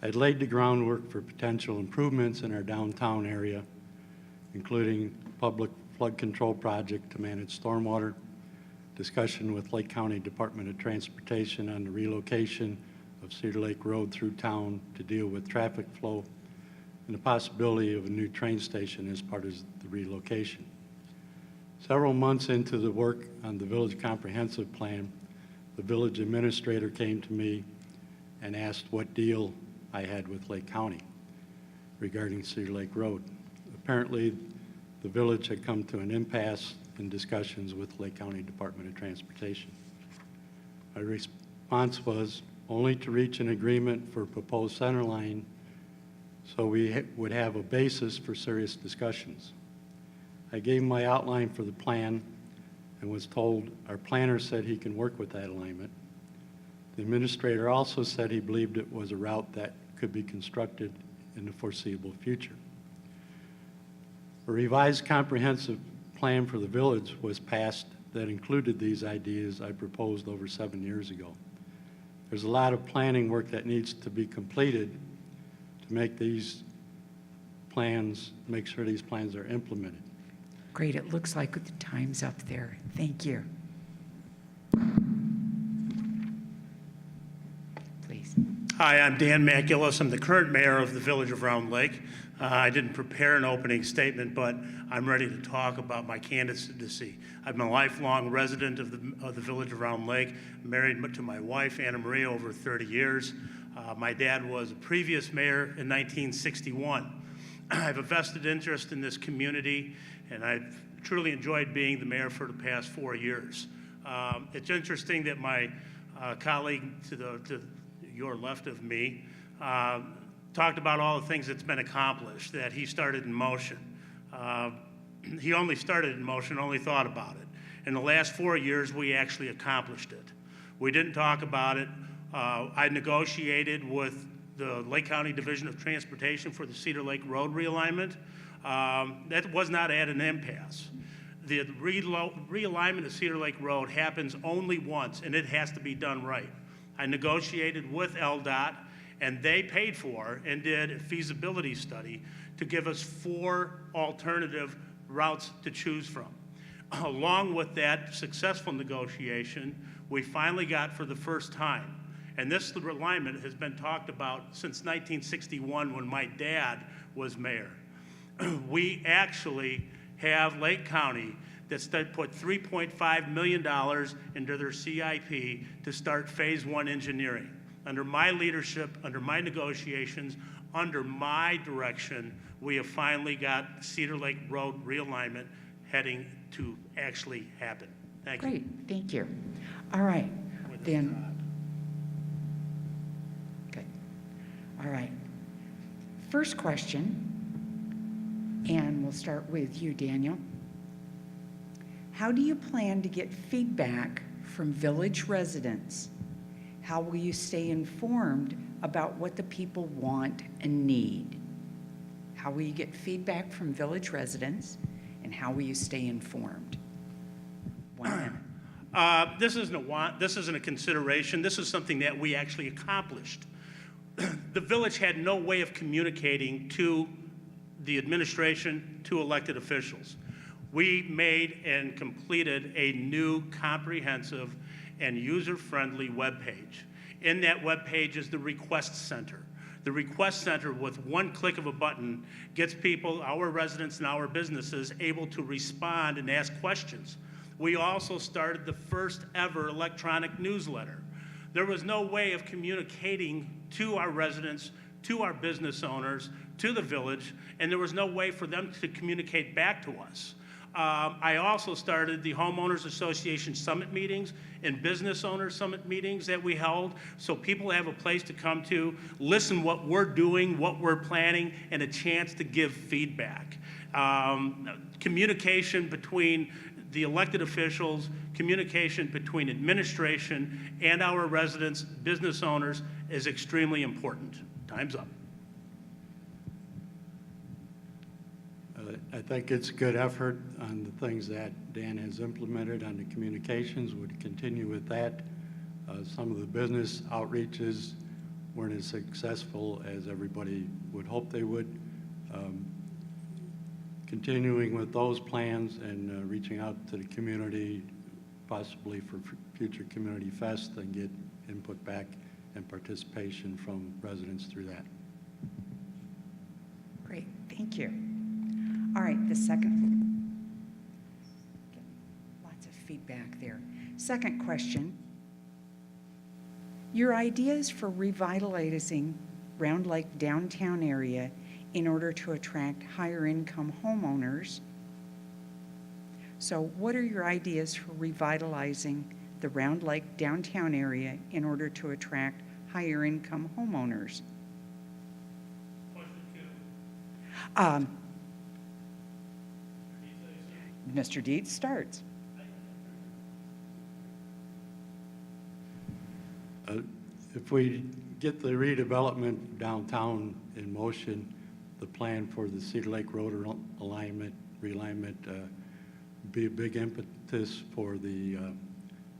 I'd laid the groundwork for potential improvements in our downtown area, including public flood control project to manage stormwater, discussion with Lake County Department of Transportation on the relocation of Cedar Lake Road through town to deal with traffic flow, and the possibility of a new train station as part of the relocation. Several months into the work on the village comprehensive plan, the village administrator came to me and asked what deal I had with Lake County regarding Cedar Lake Road. Apparently, the village had come to an impasse in discussions with Lake County Department of Transportation. My response was only to reach an agreement for proposed center line so we would have a basis for serious discussions. I gave my outline for the plan and was told our planner said he can work with that alignment. The administrator also said he believed it was a route that could be constructed in the foreseeable future. A revised comprehensive plan for the village was passed that included these ideas I proposed over 7 years ago. There's a lot of planning work that needs to be completed to make these plans, make sure these plans are implemented. Great, it looks like the time's up there. Thank you. Please. Hi, I'm Dan McGillis. I'm the current mayor of the Village of Round Lake. I didn't prepare an opening statement, but I'm ready to talk about my candidacy. I'm a lifelong resident of the village of Round Lake, married to my wife, Anna Maria, over 30 years. My dad was a previous mayor in 1961. I have a vested interest in this community, and I've truly enjoyed being the mayor for the past 4 years. It's interesting that my colleague to your left of me talked about all the things that's been accomplished, that he started in motion. He only started in motion, only thought about it. In the last 4 years, we actually accomplished it. We didn't talk about it. I negotiated with the Lake County Division of Transportation for the Cedar Lake Road realignment. That was not at an impasse. The realignment of Cedar Lake Road happens only once, and it has to be done right. I negotiated with LDOT, and they paid for and did a feasibility study to give us 4 alternative routes to choose from. Along with that successful negotiation, we finally got, for the first time, and this realignment has been talked about since 1961 when my dad was mayor. We actually have Lake County that put $3.5 million into their CIP to start phase 1 engineering. Under my leadership, under my negotiations, under my direction, we have finally got Cedar Lake Road realignment heading to actually happen. Thank you. Great, thank you. All right, then. Okay, all right. First question, and we'll start with you, Daniel. How do you plan to get feedback from village residents? How will you stay informed about what the people want and need? How will you get feedback from village residents, and how will you stay informed? 1 minute. This isn't a want, this isn't a consideration, this is something that we actually accomplished. The village had no way of communicating to the administration, to elected officials. We made and completed a new comprehensive and user-friendly webpage. In that webpage is the request center. The request center, with one click of a button, gets people, our residents and our businesses, able to respond and ask questions. We also started the first ever electronic newsletter. There was no way of communicating to our residents, to our business owners, to the village, and there was no way for them to communicate back to us. I also started the Homeowners Association Summit meetings and Business Owners Summit meetings that we held, so people have a place to come to, listen what we're doing, what we're planning, and a chance to give feedback. Communication between the elected officials, communication between administration and our residents, business owners, is extremely important. Time's up. I think it's a good effort on the things that Dan has implemented on the communications. Would continue with that. Some of the business outreaches weren't as successful as everybody would hope they would. Continuing with those plans and reaching out to the community, possibly for future community fest, and get input back and participation from residents through that. Great, thank you. All right, the second, lots of feedback there. Second question, your ideas for revitalizing Round Lake downtown area in order to attract higher income homeowners. So what are your ideas for revitalizing the Round Lake downtown area in order to attract higher income homeowners? Mr. Dietz starts. If we get the redevelopment downtown in motion, the plan for the Cedar Lake Road realignment be a big impetus for the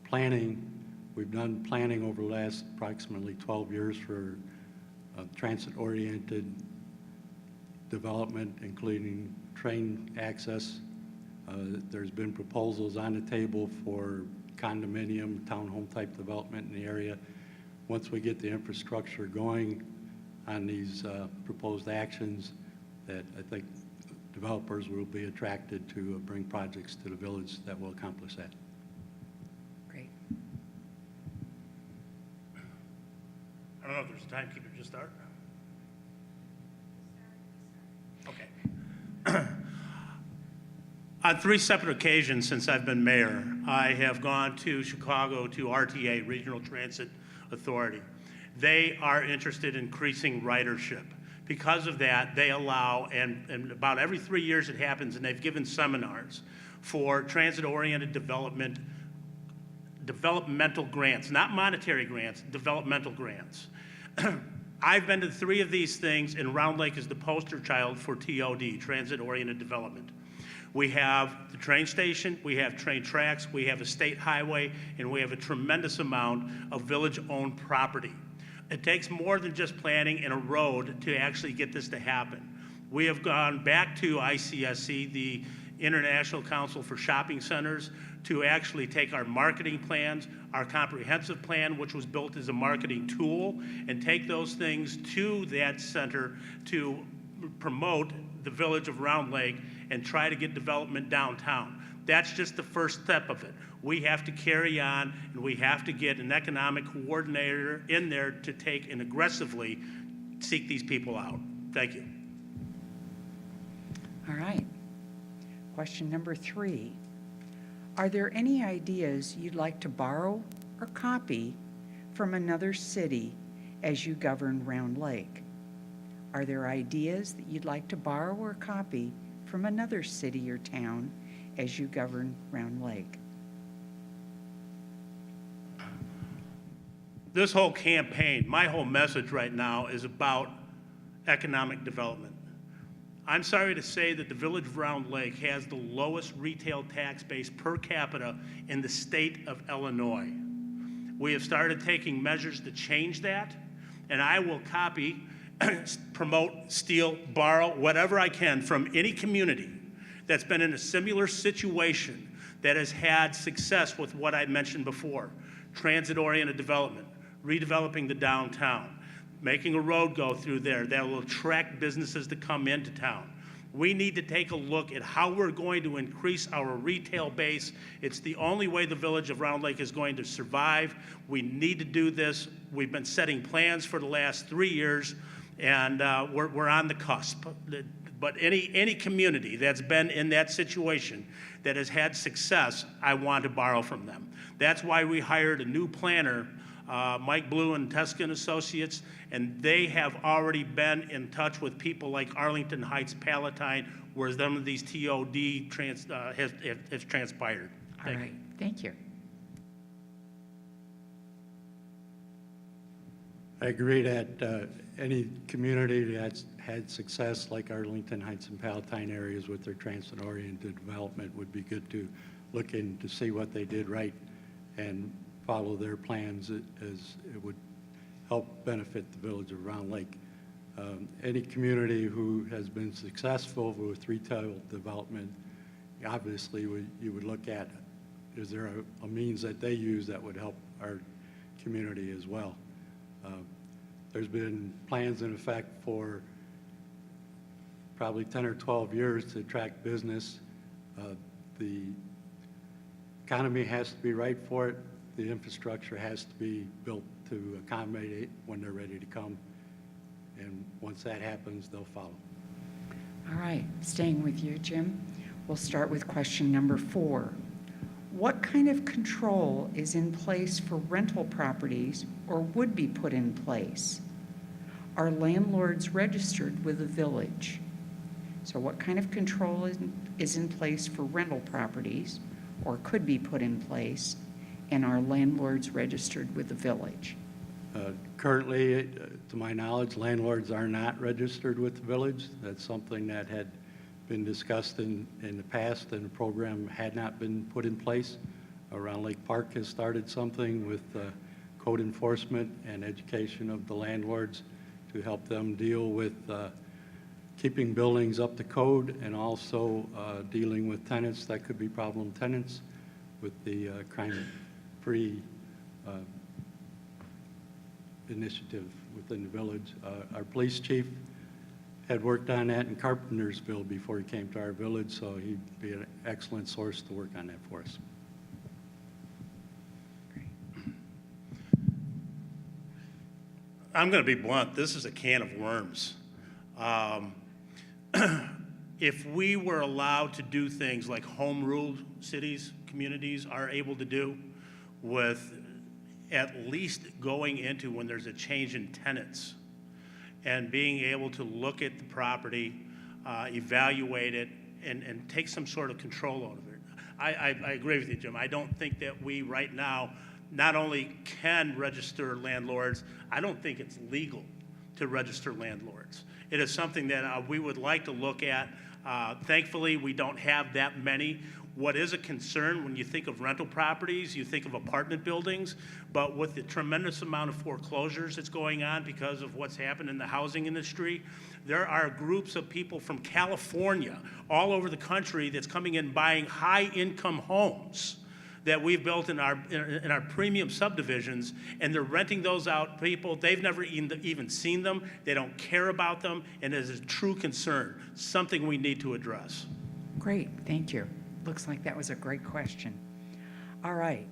planning. We've done planning over the last approximately 12 years for transit-oriented development, including train access. There's been proposals on the table for condominium, townhome type development in the area. Once we get the infrastructure going on these proposed actions, that I think developers will be attracted to bring projects to the village that will accomplish that. Great. I don't know if there's a timekeeper to start. Okay. On 3 separate occasions since I've been mayor, I have gone to Chicago to RTA, Regional Transit Authority. They are interested in increasing ridership. Because of that, they allow, and about every 3 years it happens, and they've given seminars for transit-oriented developmental grants, not monetary grants, developmental grants. I've been to 3 of these things, and Round Lake is the poster child for TOD, transit-oriented development. We have the train station, we have train tracks, we have a state highway, and we have a tremendous amount of village-owned property. It takes more than just planning and a road to actually get this to happen. We have gone back to ICSC, the International Council for Shopping Centers, to actually take our marketing plans, our comprehensive plan, which was built as a marketing tool, and take those things to that center to promote the village of Round Lake and try to get development downtown. That's just the first step of it. We have to carry on, and we have to get an economic coordinator in there to take and aggressively seek these people out. Thank you. All right. Question number 3. Are there any ideas you'd like to borrow or copy from another city as you govern Round Lake? Are there ideas that you'd like to borrow or copy from another city or town as you govern Round Lake? This whole campaign, my whole message right now is about economic development. I'm sorry to say that the village of Round Lake has the lowest retail tax base per capita in the state of Illinois. We have started taking measures to change that, and I will copy, promote, steal, borrow, whatever I can from any community that's been in a similar situation that has had success with what I mentioned before: transit-oriented development, redeveloping the downtown, making a road go through there that will attract businesses to come into town. We need to take a look at how we're going to increase our retail base. It's the only way the village of Round Lake is going to survive. We need to do this. We've been setting plans for the last 3 years, and we're on the cusp. But any community that's been in that situation that has had success, I want to borrow from them. That's why we hired a new planner, Mike Blue and Teskin Associates, and they have already been in touch with people like Arlington Heights, Palatine, where some of these TOD has transpired. All right. Thank you. I agree that any community that's had success like Arlington Heights and Palatine areas with their transit-oriented development would be good to look in to see what they did right and follow their plans, as it would help benefit the village of Round Lake. Any community who has been successful with retail development, obviously you would look at, is there a means that they use that would help our community as well? There's been plans in effect for probably 10 or 12 years to attract business. The economy has to be right for it. The infrastructure has to be built to accommodate it when they're ready to come. And once that happens, they'll follow. All right. Staying with you, Jim, we'll start with question number 4. What kind of control is in place for rental properties or would be put in place? Are landlords registered with the village? So what kind of control is in place for rental properties or could be put in place, and are landlords registered with the village? Currently, to my knowledge, landlords are not registered with the village. That's something that had been discussed in the past, and the program had not been put in place. Round Lake Park has started something with code enforcement and education of the landlords to help them deal with keeping buildings up to code, and also dealing with tenants that could be problem tenants with the crime-free initiative within the village. Our police chief had worked on that in Carpentersville before he came to our village, so he'd be an excellent source to work on that for us. I'm going to be blunt. This is a can of worms. If we were allowed to do things like home rule cities, communities are able to do, with at least going into when there's a change in tenants and being able to look at the property, evaluate it, and take some sort of control out of it. I agree with you, Jim. I don't think that we right now not only can register landlords, I don't think it's legal to register landlords. It is something that we would like to look at. Thankfully, we don't have that many. What is a concern when you think of rental properties, you think of apartment buildings, but with the tremendous amount of foreclosures that's going on because of what's happened in the housing industry, there are groups of people from California all over the country that's coming in buying high-income homes that we've built in our premium subdivisions, and they're renting those out to people. They've never even seen them. They don't care about them, and it is a true concern, something we need to address. Great, thank you. Looks like that was a great question. All right,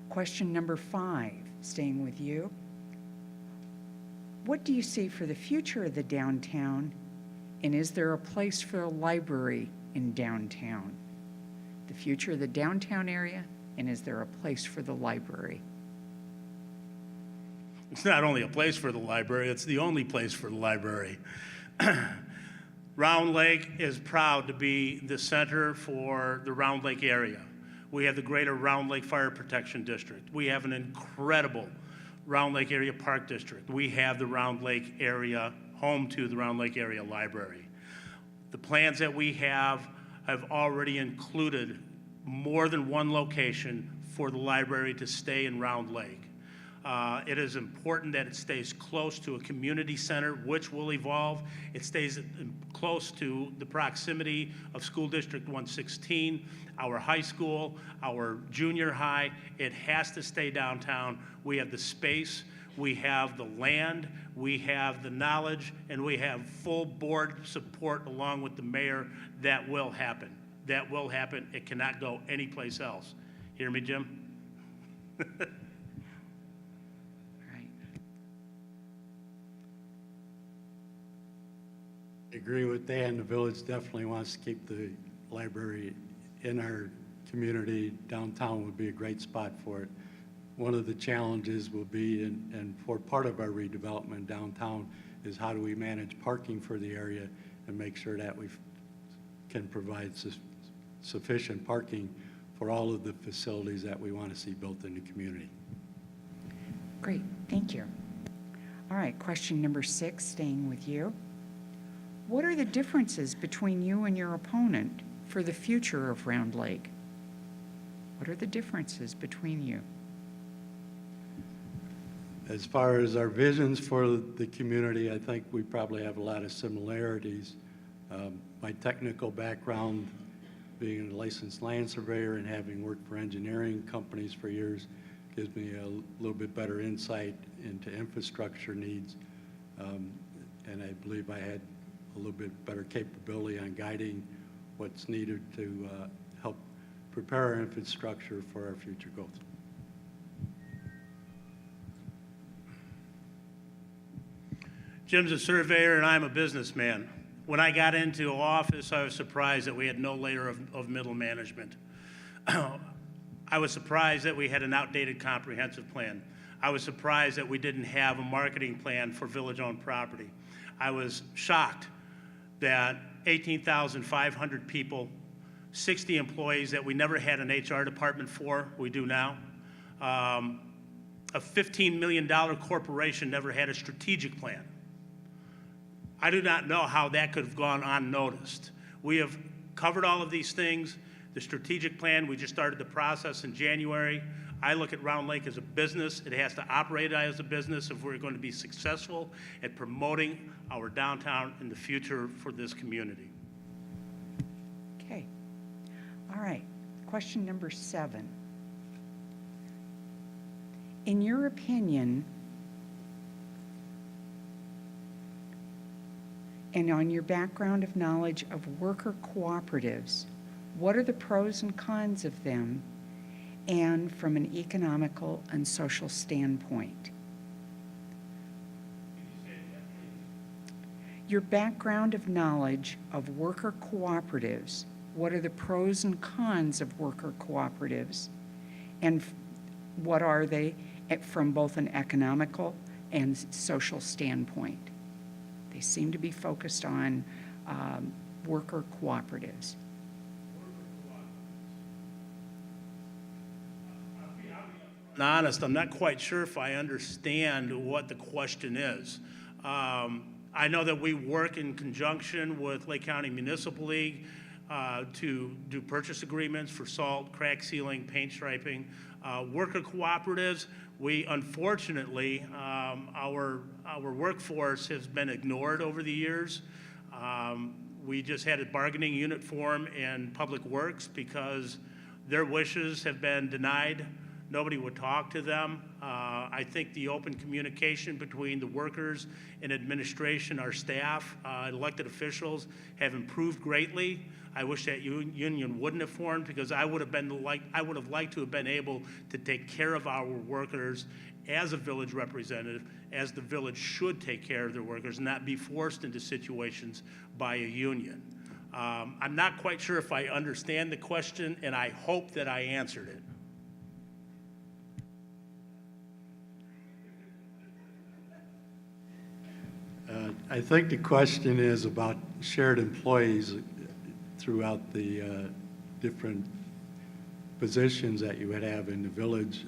question number 5, staying with you. What do you see for the future of the downtown, and is there a place for a library in downtown? The future of the downtown area, and is there a place for the library? It's not only a place for the library, it's the only place for the library. Round Lake is proud to be the center for the Round Lake area. We have the Greater Round Lake Fire Protection District. We have an incredible Round Lake Area Park District. We have the Round Lake area, home to the Round Lake Area Library. The plans that we have already included more than one location for the library to stay in Round Lake. It is important that it stays close to a community center, which will evolve. It stays close to the proximity of School District 116, our high school, our junior high. It has to stay downtown. We have the space, we have the land, we have the knowledge, and we have full board support along with the mayor. That will happen. That will happen. It cannot go anyplace else. Hear me, Jim? I agree with Dan. The village definitely wants to keep the library in our community. Downtown would be a great spot for it. One of the challenges will be, and for part of our redevelopment downtown, is how do we manage parking for the area and make sure that we can provide sufficient parking for all of the facilities that we want to see built in the community. Great, thank you. All right, question number 6, staying with you. What are the differences between you and your opponent for the future of Round Lake? What are the differences between you? As far as our visions for the community, I think we probably have a lot of similarities. My technical background, being a licensed land surveyor and having worked for engineering companies for years, gives me a little bit better insight into infrastructure needs. And I believe I had a little bit better capability on guiding what's needed to help prepare our infrastructure for our future growth. Jim's a surveyor and I'm a businessman. When I got into office, I was surprised that we had no layer of middle management. I was surprised that we had an outdated comprehensive plan. I was surprised that we didn't have a marketing plan for village-owned property. I was shocked that 18,500 people, 60 employees that we never had an HR department for, we do now. A $15 million corporation never had a strategic plan. I do not know how that could have gone unnoticed. We have covered all of these things. The strategic plan, we just started the process in January. I look at Round Lake as a business. It has to operate as a business if we're going to be successful at promoting our downtown in the future for this community. Okay. All right. Question number 7. In your opinion, And on your background of knowledge of worker cooperatives, what are the pros and cons of them, and from an economical and social standpoint? Your background of knowledge of worker cooperatives, what are the pros and cons of worker cooperatives, and what are they from both an economical and social standpoint? They seem to be focused on worker cooperatives. Honest, I'm not quite sure if I understand what the question is. I know that we work in conjunction with Lake County Municipal League to do purchase agreements for salt, crack sealing, paint striping. Worker cooperatives, we unfortunately, our workforce has been ignored over the years. We just had a bargaining unit form in Public Works because their wishes have been denied. Nobody would talk to them. I think the open communication between the workers and administration, our staff, elected officials have improved greatly. I wish that union wouldn't have formed because I would have liked to have been able to take care of our workers as a village representative, as the village should take care of their workers, and not be forced into situations by a union. I'm not quite sure if I understand the question, and I hope that I answered it. I think the question is about shared employees throughout the different positions that you would have in the village.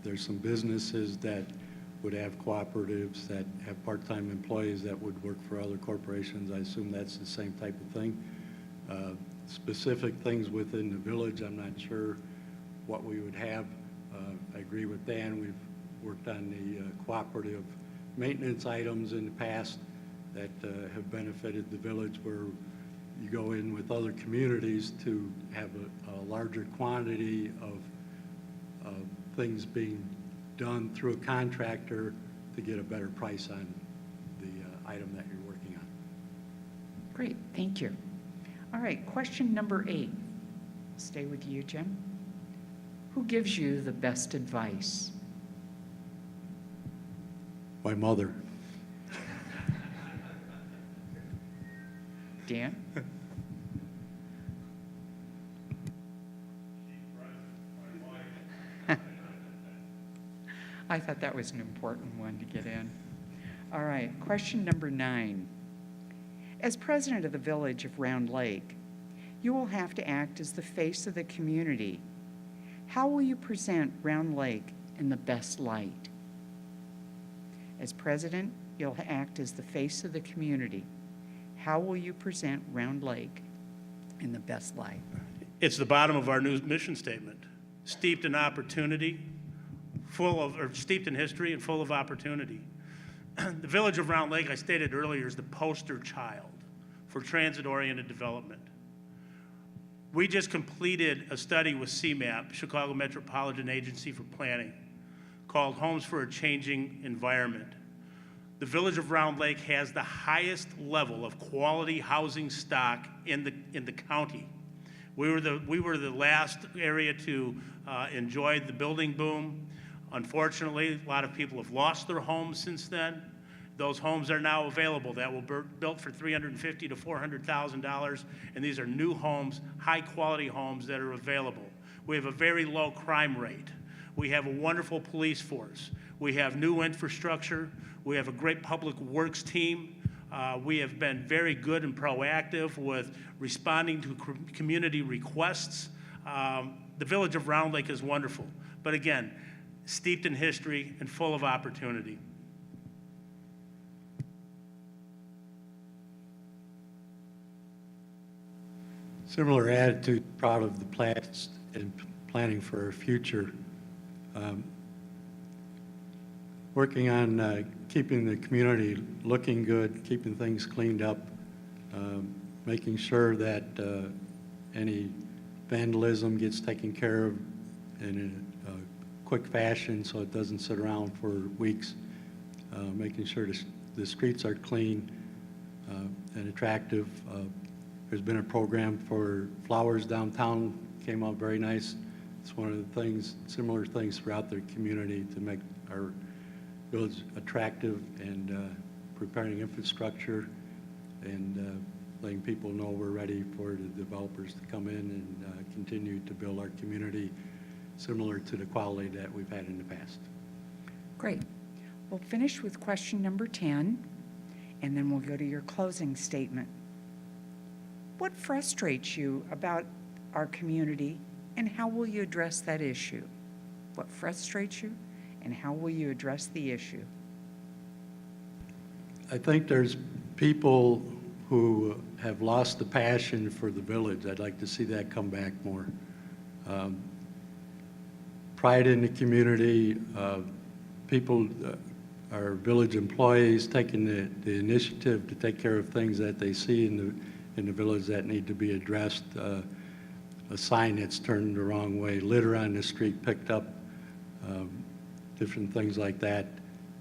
There's some businesses that would have cooperatives that have part-time employees that would work for other corporations. I assume that's the same type of thing. Specific things within the village, I'm not sure what we would have. I agree with Dan. We've worked on the cooperative maintenance items in the past that have benefited the village, where you go in with other communities to have a larger quantity of things being done through a contractor to get a better price on the item that you're working on. Great, thank you. All right, question number 8. Stay with you, Jim. Who gives you the best advice? My mother. Dan? I thought that was an important one to get in. All right, question number 9. As president of the village of Round Lake, you will have to act as the face of the community. How will you present Round Lake in the best light? As president, you'll act as the face of the community. How will you present Round Lake in the best light? It's the bottom of our new mission statement. Steeped in opportunity, steeped in history and full of opportunity. The village of Round Lake, I stated earlier, is the poster child for transit-oriented development. We just completed a study with CMAP, Chicago Metropolitan Agency for Planning, called Homes for a Changing Environment. The village of Round Lake has the highest level of quality housing stock in the county. We were the last area to enjoy the building boom. Unfortunately, a lot of people have lost their homes since then. Those homes are now available that were built for $350,000 to $400,000, and these are new homes, high-quality homes that are available. We have a very low crime rate. We have a wonderful police force. We have new infrastructure. We have a great public works team. We have been very good and proactive with responding to community requests. The village of Round Lake is wonderful, but again, steeped in history and full of opportunity. Similar attitude, proud of the plans and planning for our future. Working on keeping the community looking good, keeping things cleaned up, making sure that any vandalism gets taken care of in a quick fashion so it doesn't sit around for weeks, making sure the streets are clean, and attractive. There's been a program for flowers downtown, came out very nice. It's one of the things, similar things throughout the community to make our village attractive and preparing infrastructure and letting people know we're ready for the developers to come in and continue to build our community similar to the quality that we've had in the past. Great. We'll finish with question number 10, and then we'll go to your closing statement. What frustrates you about our community, and how will you address that issue? What frustrates you, and how will you address the issue? I think there's people who have lost the passion for the village. I'd like to see that come back more. Pride in the community, people, our village employees taking the initiative to take care of things that they see in the village that need to be addressed. A sign that's turned the wrong way, litter on the street picked up, different things like that,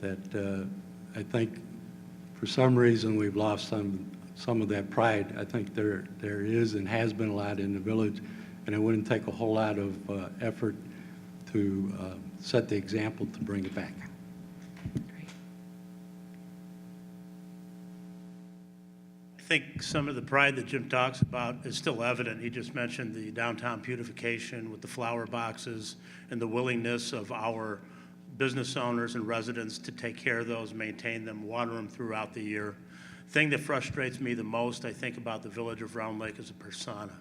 that I think for some reason we've lost some of that pride. I think there is and has been a lot in the village, and it wouldn't take a whole lot of effort to set the example to bring it back. Great. I think some of the pride that Jim talks about is still evident. He just mentioned the downtown beautification with the flower boxes and the willingness of our business owners and residents to take care of those, maintain them, water them throughout the year. Thing that frustrates me the most, I think, about the village of Round Lake is a persona.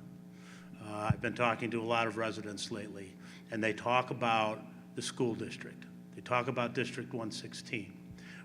I've been talking to a lot of residents lately, and they talk about the school district. They talk about District 116,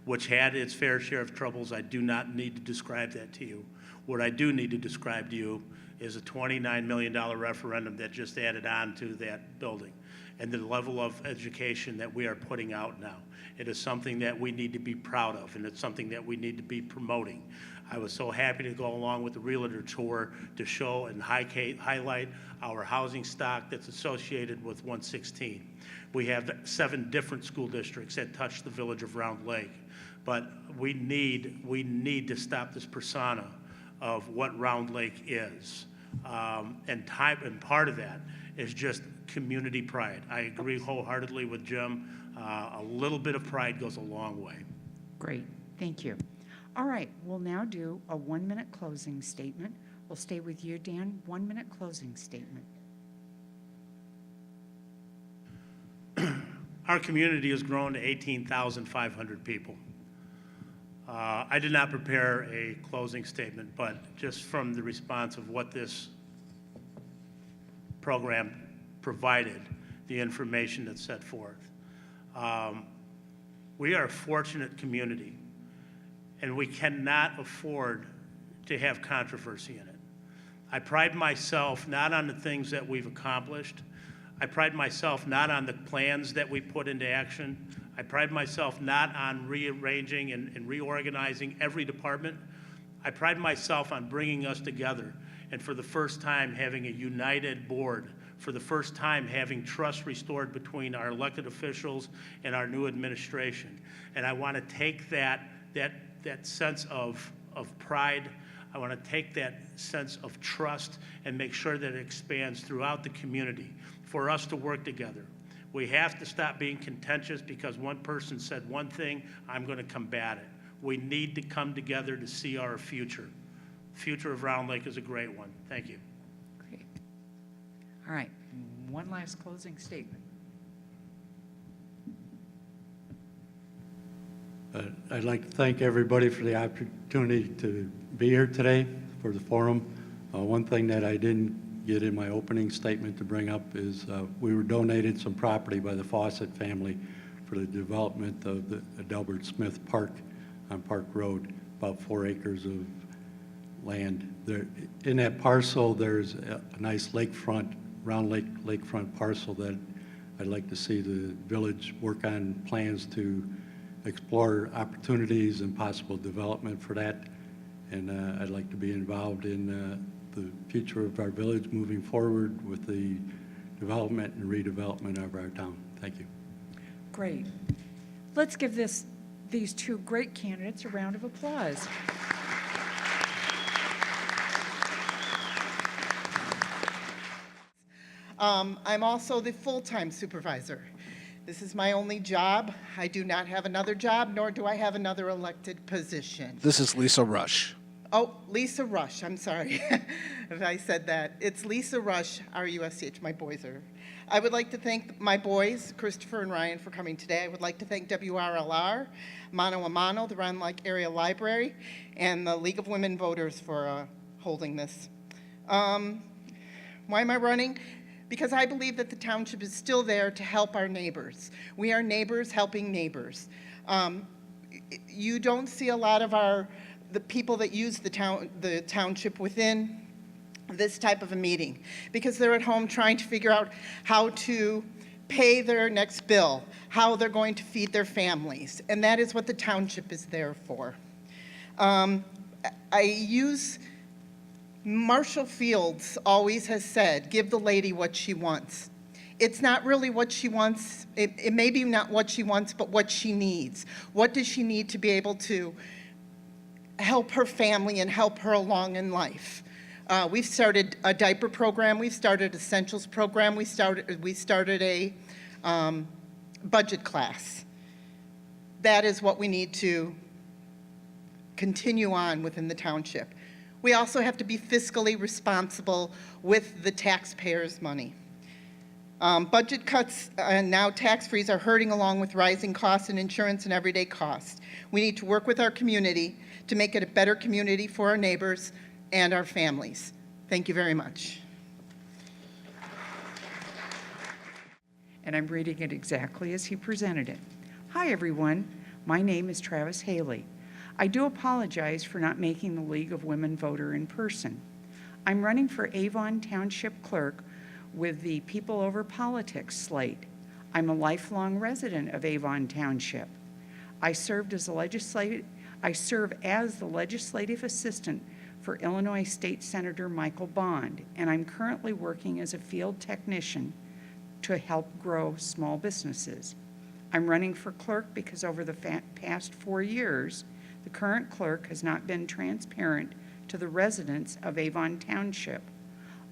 which had its fair share of troubles. I do not need to describe that to you. What I do need to describe to you is a $29 million referendum that just added on to that building and the level of education that we are putting out now. It is something that we need to be proud of, and it's something that we need to be promoting. I was so happy to go along with the Realtor Tour to show and highlight our housing stock that's associated with 116. We have 7 different school districts that touch the village of Round Lake, but we need to stop this persona of what Round Lake is. And part of that is just community pride. I agree wholeheartedly with Jim. A little bit of pride goes a long way. Great, thank you. All right, we'll now do a 1-minute closing statement. We'll stay with you, Dan. 1-minute closing statement. Our community has grown to 18,500 people. I did not prepare a closing statement, but just from the response of what this program provided, the information that's set forth. We are a fortunate community, and we cannot afford to have controversy in it. I pride myself not on the things that we've accomplished. I pride myself not on the plans that we put into action. I pride myself not on rearranging and reorganizing every department. I pride myself on bringing us together, and for the first time having a united board, for the first time having trust restored between our elected officials and our new administration. And I want to take that sense of pride, I want to take that sense of trust and make sure that it expands throughout the community for us to work together. We have to stop being contentious because one person said one thing, I'm going to combat it. We need to come together to see our future. The future of Round Lake is a great one. Thank you. Great. All right, one last closing statement. I'd like to thank everybody for the opportunity to be here today for the forum. One thing that I didn't get in my opening statement to bring up is we were donated some property by the Fawcett family for the development of the Delbert Smith Park on Park Road, about 4 acres of land. There, in that parcel, there's a nice lakefront, Round Lake lakefront parcel that I'd like to see the village work on plans to explore opportunities and possible development for that. And I'd like to be involved in the future of our village moving forward with the development and redevelopment of our town. Thank you. Great. Let's give these 2 great candidates a round of applause. I'm also the full-time supervisor. This is my only job. I do not have another job, nor do I have another elected position. This is Lisa Rush. Oh, Lisa Rush, I'm sorry if I said that. It's Lisa Rush, R-U-S-C-H, my boys are. I would like to thank my boys, Christopher and Ryan, for coming today. I would like to thank WRLR, Mano a Mano, the Round Lake Area Library, and the League of Women Voters for holding this. Why am I running? Because I believe that the township is still there to help our neighbors. We are neighbors helping neighbors. You don't see a lot of the people that use the township within this type of a meeting because they're at home trying to figure out how to pay their next bill, how they're going to feed their families, and that is what the township is there for. Marshall Fields always has said, give the lady what she wants. It's not really what she wants. It may be not what she wants, but what she needs. What does she need to be able to help her family and help her along in life? We've started a diaper program. We've started essentials program. We started a budget class. That is what we need to continue on within the township. We also have to be fiscally responsible with the taxpayers' money. Budget cuts and now tax frees are hurting along with rising costs in insurance and everyday costs. We need to work with our community to make it a better community for our neighbors and our families. Thank you very much. And I'm reading it exactly as he presented it. Hi, everyone. My name is Travis Haley. I do apologize for not making the League of Women Voter in person. I'm running for Avon Township Clerk with the People Over Politics slate. I'm a lifelong resident of Avon Township. I serve as the legislative assistant for Illinois State Senator Michael Bond, and I'm currently working as a field technician to help grow small businesses. I'm running for clerk because over the past 4 years, the current clerk has not been transparent to the residents of Avon Township.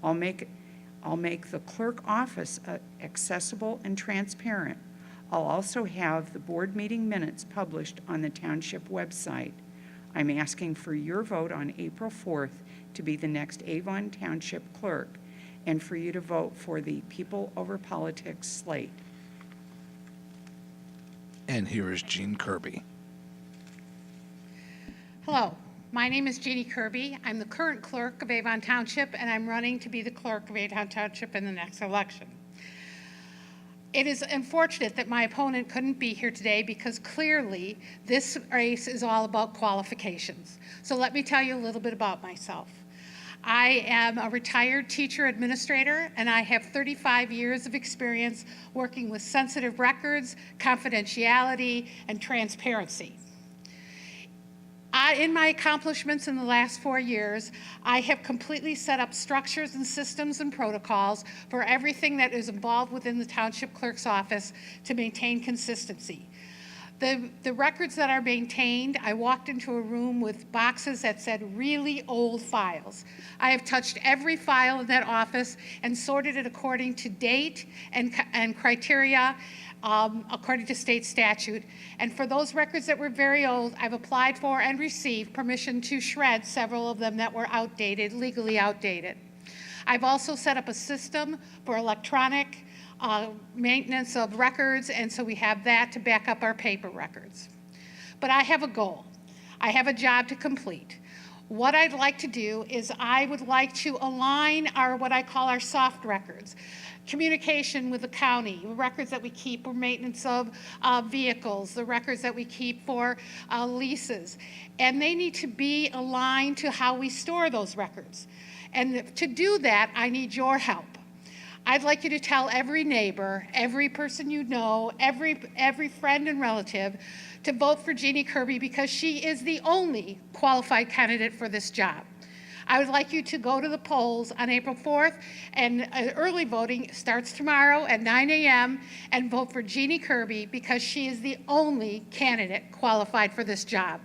I'll make the clerk office accessible and transparent. I'll also have the board meeting minutes published on the township website. I'm asking for your vote on April 4th to be the next Avon Township clerk and for you to vote for the People Over Politics slate. And here is Jean Kirby. Hello, my name is Jeannie Kirby. I'm the current clerk of Avon Township, and I'm running to be the clerk of Avon Township in the next election. It is unfortunate that my opponent couldn't be here today because clearly this race is all about qualifications. So let me tell you a little bit about myself. I am a retired teacher administrator, and I have 35 years of experience working with sensitive records, confidentiality, and transparency. In my accomplishments in the last 4 years, I have completely set up structures and systems and protocols for everything that is involved within the Township Clerk's office to maintain consistency. The records that are maintained, I walked into a room with boxes that said really old files. I have touched every file in that office and sorted it according to date and criteria according to state statute. And for those records that were very old, I've applied for and received permission to shred several of them that were outdated, legally outdated. I've also set up a system for electronic maintenance of records, and so we have that to back up our paper records. But I have a goal. I have a job to complete. What I'd like to do is I would like to align what I call our soft records. Communication with the county, the records that we keep for maintenance of vehicles, the records that we keep for leases. And they need to be aligned to how we store those records. And to do that, I need your help. I'd like you to tell every neighbor, every person you know, every friend and relative to vote for Jeannie Kirby because she is the only qualified candidate for this job. I would like you to go to the polls on April 4th, and early voting starts tomorrow at 9 a.m., and vote for Jeannie Kirby because she is the only candidate qualified for this job.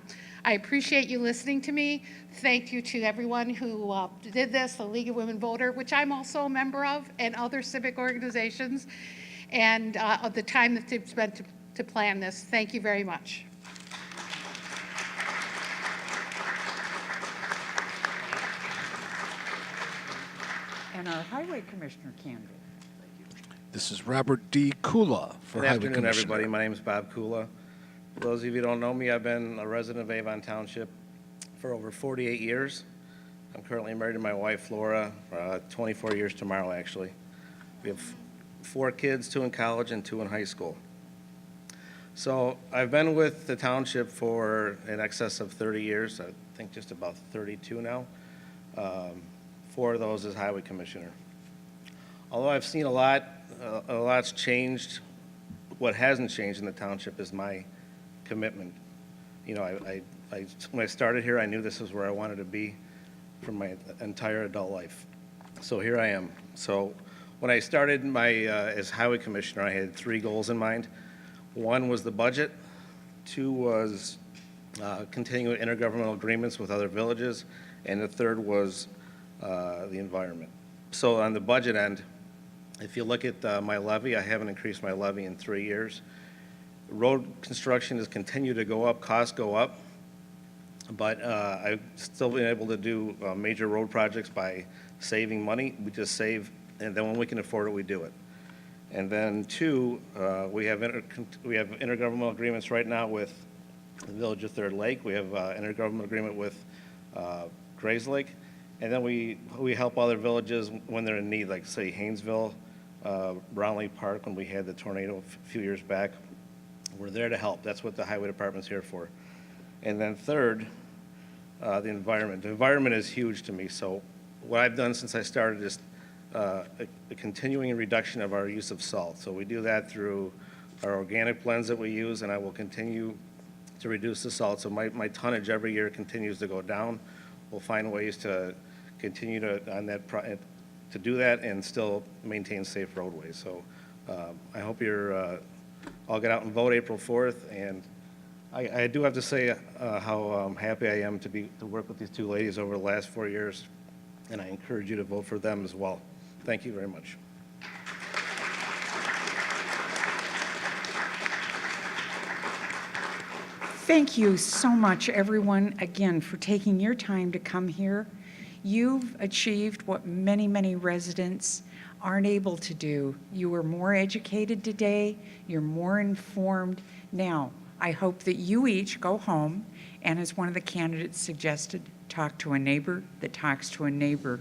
I appreciate you listening to me. Thank you to everyone who did this, the League of Women Voter, which I'm also a member of, and other civic organizations, and of the time that they've spent to plan this. Thank you very much. And our Highway Commissioner candidate. This is Robert D. Kula for Good Highway afternoon, Commissioner. everybody. My name is Bob Kula. For those of you who don't know me, I've been a resident of Avon Township for over 48 years. I'm currently married to my wife, Laura, 24 years tomorrow, actually. We have 4 kids, 2 in college and 2 in high school. So I've been with the township for in excess of 30 years, I think just about 32 now. 4 of those as Highway Commissioner. Although I've seen a lot's changed, what hasn't changed in the township is my commitment. You know, when I started here, I knew this is where I wanted to be for my entire adult life. So here I am. So when I started as Highway Commissioner, I had 3 goals in mind. 1 was the budget, 2 was continuing intergovernmental agreements with other villages, and the 3rd was the environment. So on the budget end, if you look at my levy, I haven't increased my levy in 3 years. Road construction has continued to go up, costs go up, but I've still been able to do major road projects by saving money. We just save, and then when we can afford it, we do it. And then 2, we have intergovernmental agreements right now with the Village of Third Lake. We have intergovernmental agreement with Grays Lake. And then we help other villages when they're in need, like say Haynesville, Brown Lake Park, when we had the tornado a few years back. We're there to help. That's what the highway department's here for. And then 3rd, the environment. The environment is huge to me. So what I've done since I started is a continuing reduction of our use of salt. So we do that through our organic blends that we use, and I will continue to reduce the salt. So my tonnage every year continues to go down. We'll find ways to continue to do that and still maintain safe roadways. So I hope you're all get out and vote April 4th. And I do have to say how happy I am to work with these 2 ladies over the last 4 years, and I encourage you to vote for them as well. Thank you very much. Thank you so much, everyone, again, for taking your time to come here. You've achieved what many, many residents aren't able to do. You are more educated today. You're more informed. Now, I hope that you each go home and, as one of the candidates suggested, talk to a neighbor that talks to a neighbor.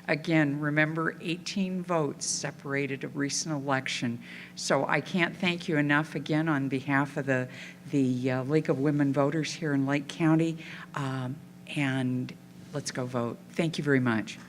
Again, remember, 18 votes separated a recent election. So I can't thank you enough again on behalf of the League of Women Voters here in Lake County. And let's go vote. Thank you very much.